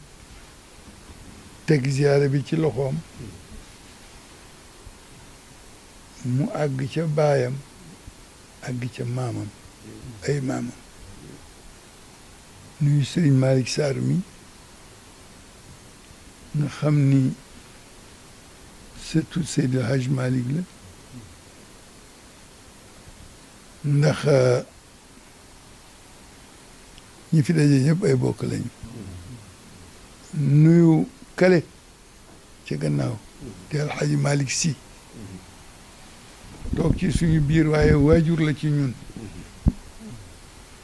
teg ziyaara bi ci loxoom mu àgg ca baayam àgg ca maamam ay maamam nuyu sëriñ Malick Sarr mi nga xam ni surtout Seydil Hadj Malick la ndax ñi fi daje ñëpp ay bokk lañu nuyu kale ca gannaaw te Alxaaji Malick Sy toog ci suñu biir waaye waajur la ci ñun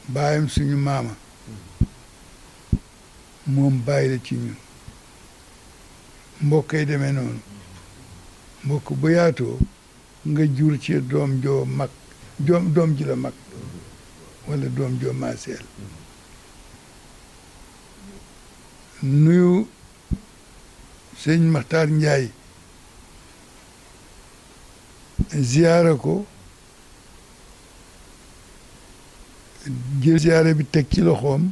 baayam suñu maama moom bàyyi la ci ñun mbokk yi demee noonu mbokk bu yaatoo nga jur ci doom joo mag doom ji la mag wala doom joo maaseel nuyu sëñ Maxtaar Njaay ziyaara ko jël ziyaara bi teg ci loxoom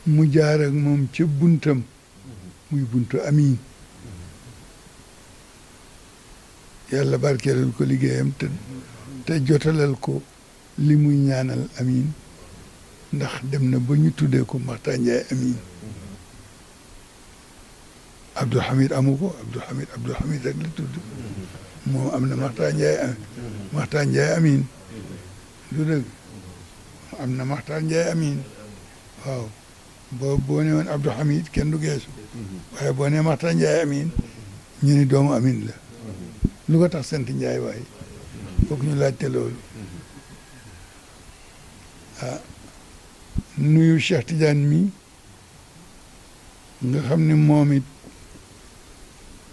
mu jaar ak moom ca buntam muy buntu amiin yàlla barkeelal ko liggéeyam te jotalal ko li muy ñaanal amiin ndax dem na ba ñu tuddee ko Maxtaar Njaay amiin Abdou Hamid amu ko Abdou Hamid rek la tudd moom am na Maxtaar Njaay amiin du dëgg am na Maxtaar Njaay amiin waaw boo ne woon Abdou Hamid kenn du geesu waaye boo ne Maxtaar Njaay amiin ñu ni doomu amiin la lu ko tax sant Njaay waaye foog ñu laajte loolu nuyu Cheikh Tidiane mi nga xam ne moom it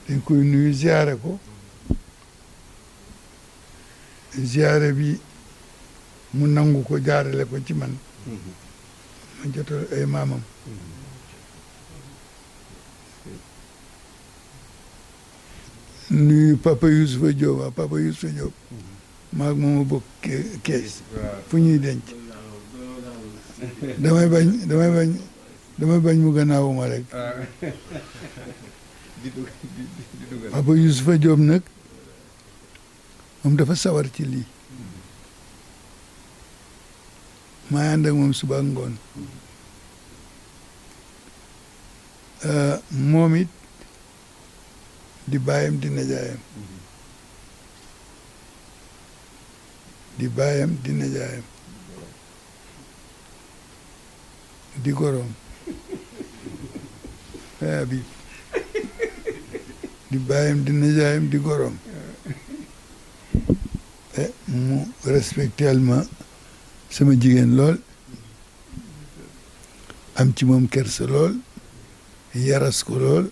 dañ koy nuyu ziyaare ko ziyaare bi mu nangu ko jaarale ko ci man ma jotal ay maamam nuyu Papa Youssoufa Diop waaw Papa Youssoufa Diop maag mooma bokk kees fu ñuy denc damay bañ mu gannaawuma rek Papa Youssoufa Diop nag moom dafa sawar ci lii maa ànd ak moom suba ak ngoon moom it di baayam di najaayam di baayam di najaayam di goroom Habib di baayam di najaayam di goroom mu respectel ma sama jigéen lool am ci moom kersa lool yaras ko lool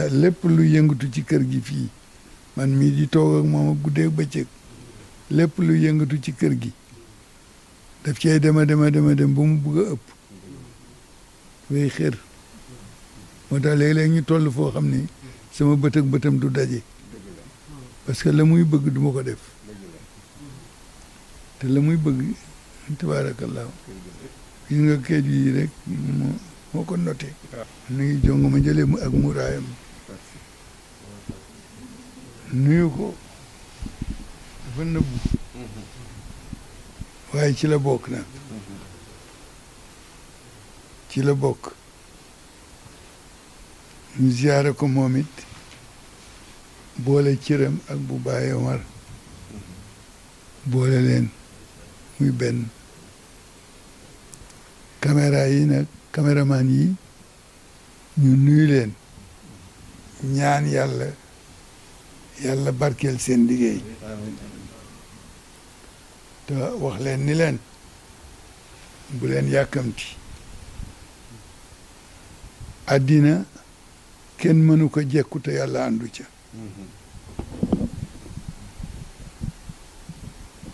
lépp lu yëngatu ci kër gi fii man mii di toog ak moom guddeeg bëccëg lépp lu yëngatu ci kër gi daf cay dema dem ba mu bugg a ëpp way xër moo tax léeg-léeg ñu toll foo xam ni sama bët ak bëtam du daje parce que la muy bëgg du ma ko def te la muy bëgg tabaarakallaahu gis nga kayit yi rek moo ko noté nu ngi jong ma jëlee mu ak muraayam nuyu ko dafa nëbbu waaye ci la bokk nag ci la bokk ñu ziyaare ko moom it boole cëram ak bu Baye Omar boole leen muy benn caméra yi nag caméraman yi ñu nuyu leen ñaan yàlla barkeel seen liggéey te wax leen ni leen bu leen yàkkamti àddina kenn mënu ko jekku te yàlla àndu ca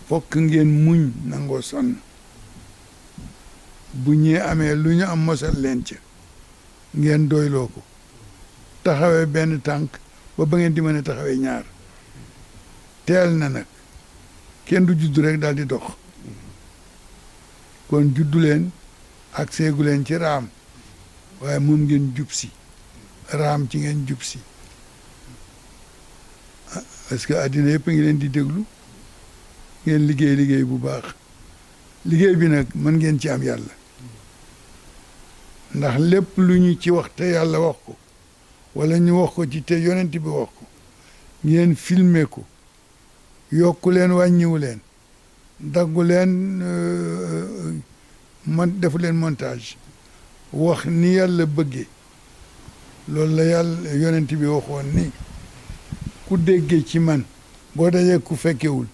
fokk ngeen muñ nangoo sonn bu ñee amee lu ñu am mosal leen ca ngeen doyloo ko taxawee benn tànk ba ngeen di mën a taxawee ñaar teel na nag kenn du juddu rek daal di dox kon juddu leen ak seegu leen ci raam waaye moom ngeen jub si raam ci ngeen jub si parce que àddina yëpp a ngi leen di déglu ngeen liggéey bu baax liggéey bi nag mën ngeen ci am yàlla ndax lépp lu ñu ci wax te yàlla wax ko wala ñu wax ko ci te yonent bi wax ko ngeen filmer ko yokku leen wàññiwu leen daggu leen defu leen montage wax ni yàlla bëggee loolu la yàlla yonent bi waxoon ni ku déggee ci man boo dajee ku fekkewul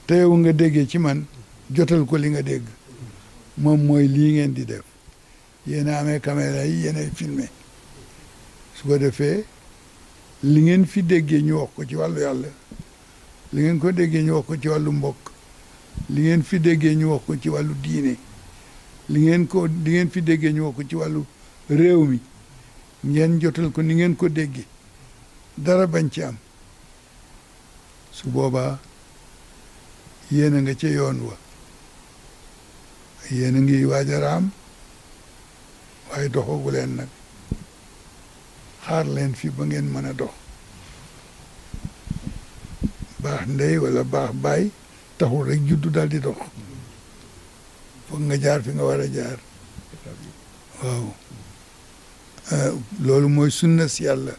te yow nga déggee ci man jotal ko li nga dégg moom mooy lii ngeen di def yéen a amee caméra yi yéen ay filmé su ko defee li ngeen fi déggee ñu wax ko ci wàllu yàlla li ngeen ko déggee ñu wax ko ci wàllu mbokk li ngeen fi déggee ñu wax ko ci wàllu diine li ngeen fi déggee ñu wax ko ci wàllu réew mi ngeen jotal ko ni ngeen ko déggee dara bañ ci am su boobaa yéen a nga ca yoon wa yéen a ngi waaj a raam waaye doxagu leen nag xaar leen fi ba ngeen mën a dox baax ndey wala baax baay taxul rek juddu daal di dox foog nga jaar fi nga war a jaar waaw loolu mooy sunna si yàlla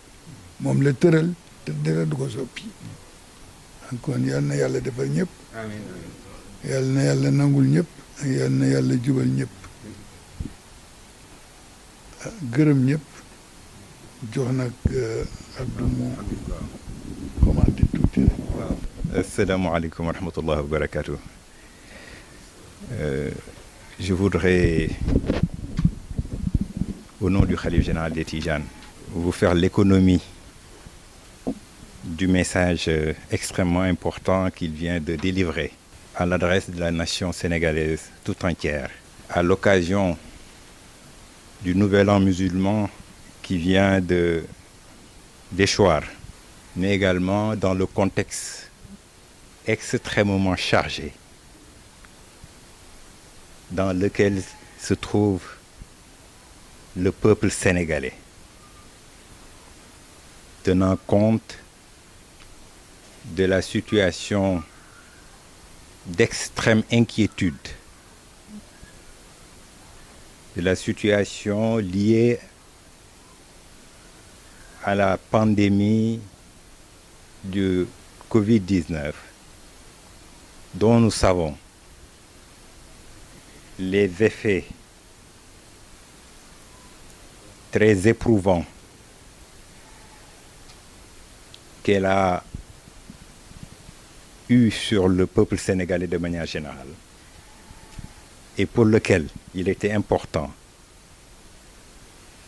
moom la tëral te dara du ko soppi kon yal na yàlla defal ñëpp yal na yàlla nangul ñëpp yal na yàlla jubal ñëpp gërëm ñëpp jox nag Abdou mu commenté tuuti rek. Asalaamaaleykum wa rahmatullahi wa barakatuh. Je voudrais, au nom du Khalife général des Tijanes, vous faire l'économie du message extrêmement important qu'il vient de délivrer à l'adresse de la nation sénégalaise tout entière, à l'occasion du nouvel an musulman qui vient d'échoir, mais également dans le contexte extrêmement chargé dans lequel se trouve le peuple sénégalais, tenant compte de la situation d'extrême inquiétude, de la situation liée à la pandémie du Covid-19, dont nous savons les effets très éprouvants qu'elle a eu sur le peuple sénégalais de manière générale, et pour lequel il était important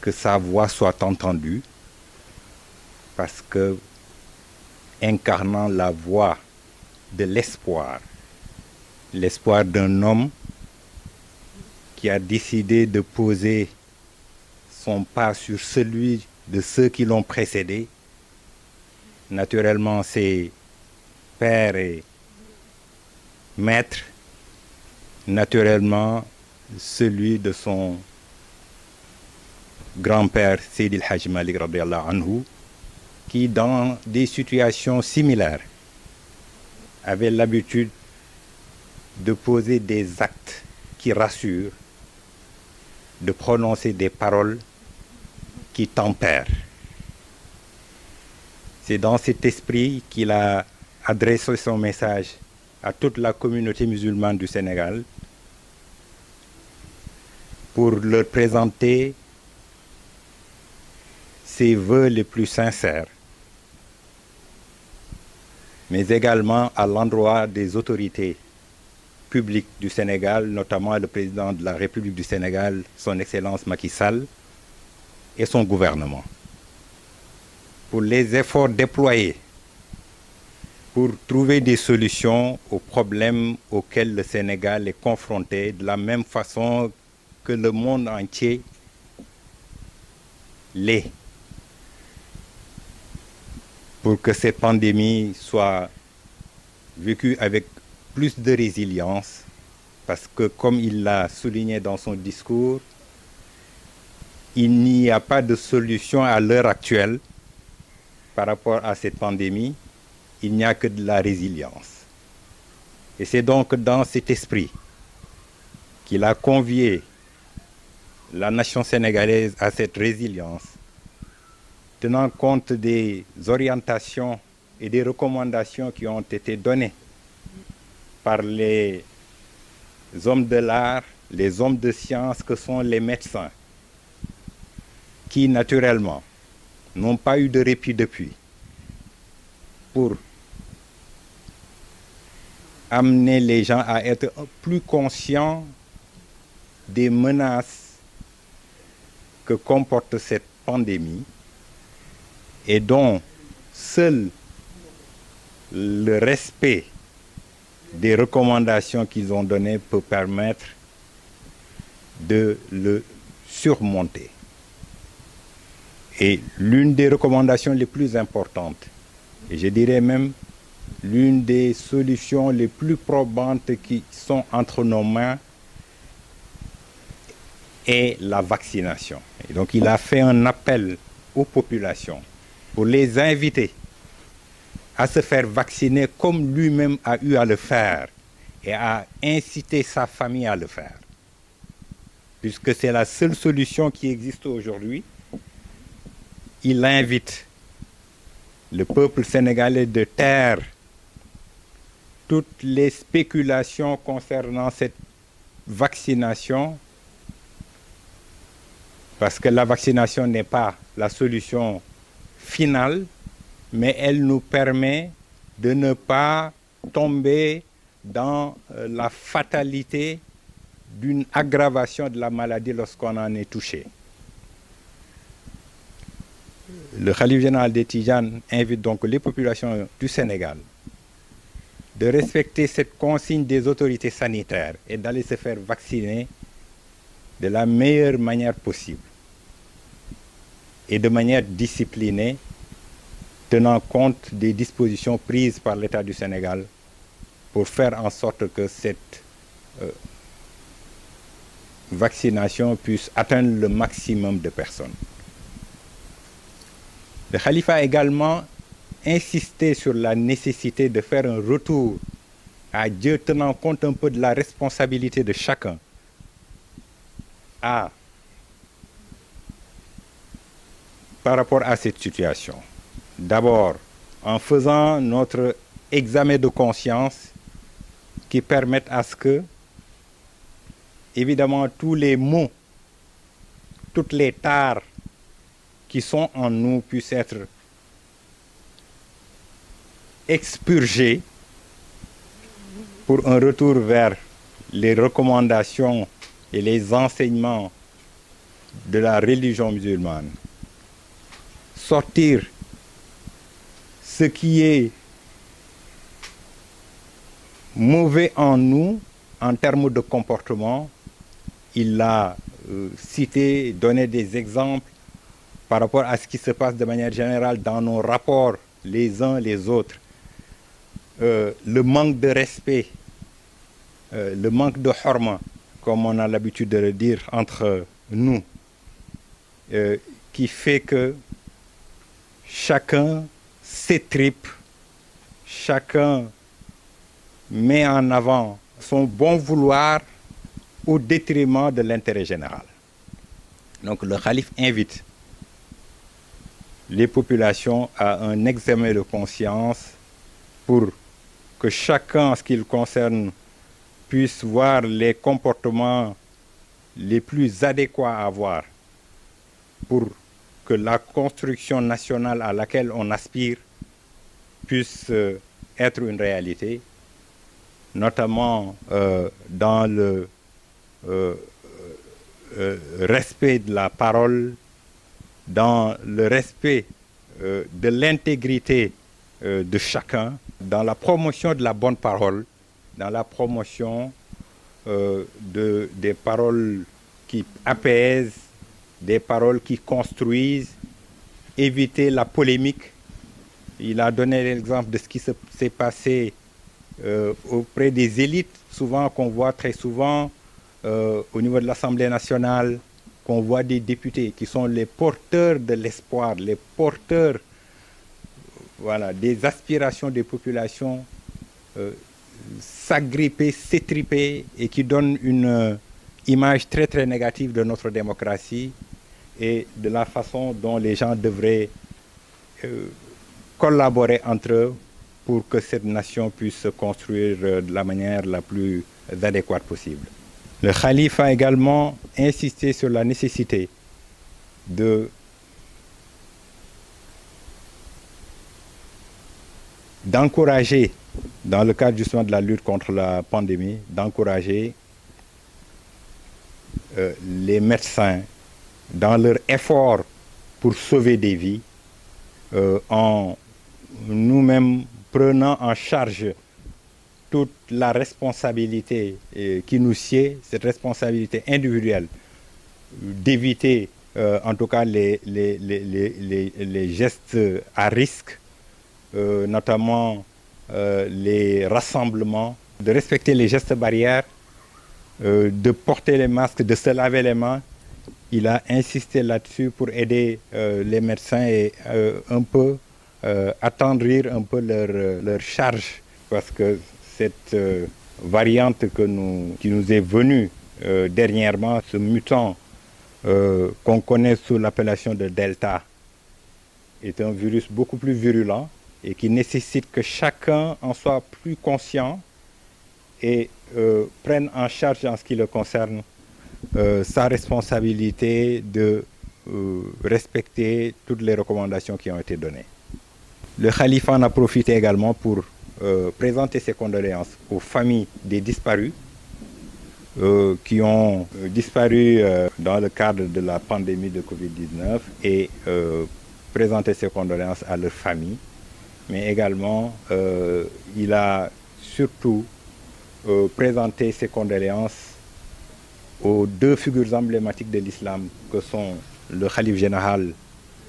que sa voix soit entendue, parce que incarnant la voix de l'espoir, l'espoir d'un homme qui a décidé de poser son pas sur celui de ceux qui l'ont précédé, naturellement ses pères et maîtres, naturellement celui de son grand-père Seydi El Hadji Malick radiyallahu anhu, qui dans des situations similaires avait l'habitude de poser des actes qui rassurent, de prononcer des paroles qui tempèrent. C'est dans cet esprit qu'il a adressé son message à toute la communauté musulmane du Sénégal, pour leur présenter ses vœux les plus sincères, mais également à l'endroit des autorités publiques du Sénégal, notamment le président de la République du Sénégal, son Excellence Macky Sall, et son gouvernement, pour les efforts déployés pour trouver des solutions aux problèmes auxquels le Sénégal est confronté, de la même façon que le monde entier l'est, pour que cette pandémie soit vécue avec plus de résilience, parce que comme il l'a souligné dans son discours, il n'y a pas de solution à l'heure actuelle par rapport à cette pandémie, il n'y a que de la résilience. Et c'est donc dans cet esprit qu'il a convié la nation sénégalaise à cette résilience, tenant compte des orientations et des recommandations qui ont été données par les hommes de l'art, les hommes de science que sont les médecins, qui naturellement n'ont pas eu de répit depuis, pour amener les gens à être plus conscients des menaces que comporte cette pandémie et dont seul le respect des recommandations qu'ils ont données peut permettre de le surmonter. Et l'une des recommandations les plus importantes, et je dirais même l'une des solutions les plus probantes qui sont entre nos mains, est la vaccination. Et donc il a fait un appel aux populations pour les inviter à se faire vacciner comme lui-même a eu à le faire et à inciter sa famille à le faire. Puisque c'est la seule solution qui existe aujourd'hui, il invite le peuple sénégalais de taire toutes les spéculations concernant cette vaccination, parce que la vaccination n'est pas la solution finale, mais elle nous permet de ne pas tomber dans la fatalité d'une aggravation de la maladie lorsqu'on en est touché. Le khalife général des Tidianes invite donc les populations du Sénégal de respecter cette consigne des autorités sanitaires et d'aller se faire vacciner de la meilleure manière possible et de manière disciplinée, tenant compte des dispositions prises par l'État du Sénégal pour faire en sorte que cette vaccination puisse atteindre le maximum de personnes. Le khalife a également insisté sur la nécessité de faire un retour à Dieu, tenant compte un peu de la responsabilité de chacun par rapport à cette situation. D'abord, en faisant notre examen de conscience qui permette à ce que, évidemment, tous les maux, toutes les tares qui sont en nous puissent être expurgés pour un retour vers les recommandations et les enseignements de la religion musulmane. Sortir ce qui est mauvais en nous en termes de comportement. Il l'a cité, donné des exemples par rapport à ce qui se passe de manière générale dans nos rapports les uns les autres. Le manque de respect, le manque de horma, comme on a l'habitude de le dire entre nous, qui fait que chacun s'étripe, chacun met en avant son bon vouloir au détriment de l'intérêt général. Donc le khalife invite les populations à un examen de conscience pour que chacun, en ce qui le concerne, puisse voir les comportements les plus adéquats à avoir pour que la construction nationale à laquelle on aspire puisse être une réalité, notamment dans le respect de la parole, dans le respect de l'intégrité de chacun, dans la promotion de la bonne parole, dans la promotion des paroles qui apaisent, des paroles qui construisent, éviter la polémique. Il a donné l'exemple de ce qui s'est passé auprès des élites, souvent qu'on voit très souvent au niveau de l'Assemblée nationale, qu'on voit des députés qui sont les porteurs de l'espoir, les porteurs des aspirations des populations s'agripper, s'étriper et qui donnent une image très très négative de notre démocratie et de la façon dont les gens devraient collaborer entre eux pour que cette nation puisse se construire de la manière la plus adéquate possible. Le khalife a également insisté sur la nécessité d'encourager, dans le cadre justement de la lutte contre la pandémie, d'encourager les médecins dans leur effort pour sauver des vies, en nous-mêmes prenant en charge toute la responsabilité qui nous sied, cette responsabilité individuelle, d'éviter en tout cas les gestes à risque, notamment les rassemblements, de respecter les gestes barrières, de porter les masques, de se laver les mains. Il a insisté là-dessus pour aider les médecins et un peu attendrir un peu leur charge, parce que cette variante qui nous est venue dernièrement, ce mutant qu'on connaît sous l'appellation de Delta, est un virus beaucoup plus virulent et qui nécessite que chacun en soit plus conscient et prenne en charge en ce qui le concerne sa responsabilité de respecter toutes les recommandations qui ont été données. Le khalife en a profité également pour présenter ses condoléances aux familles des disparus qui ont disparu dans le cadre de la pandémie de Covid-19 et présenter ses condoléances à leurs familles. Mais également, il a surtout présenté ses condoléances aux deux figures emblématiques de l'islam que sont le khalife général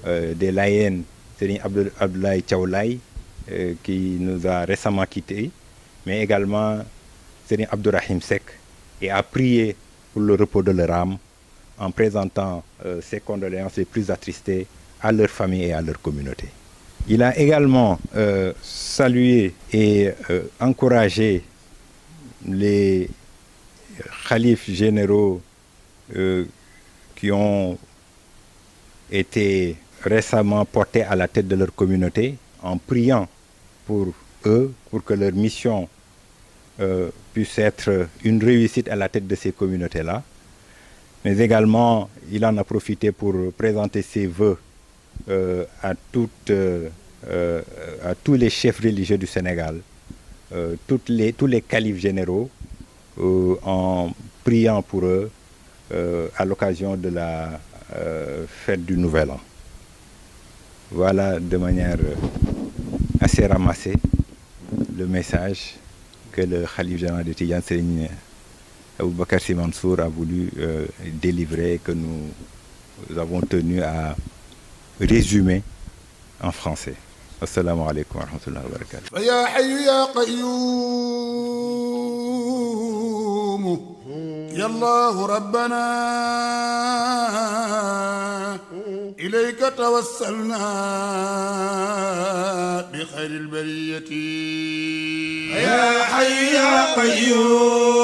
des Layènes, Serigne Abdoulaye Thiaw Laye, qui nous a récemment quittés, mais également Serigne Abdourahim Seck, et a prié pour le repos de leur âme en présentant ses condoléances les plus attristées à leur famille et à leur communauté. Il a également salué et encouragé les khalifes généraux qui ont été récemment portés à la tête de leur communauté, en priant pour eux, pour que leur mission puisse être une réussite à la tête de ces communautés-là. Mais également, il en a profité pour présenter ses vœux à tous les chefs religieux du Sénégal, tous les califes généraux, en priant pour eux à l'occasion de la fête du Nouvel An. Voilà de manière assez ramassée le message que le khalife général de Tidjane, Serigne Aboubacar Sy Mansour, a voulu délivrer, que nous avons tenu à résumer en français. Assalamu alaikum wa rahmatullahi wa barakatuh. Ya hayyu ya qayyum ya Allah rabbana ilayka tawassalna bi khairil bariyati ya hayyu ya qayyum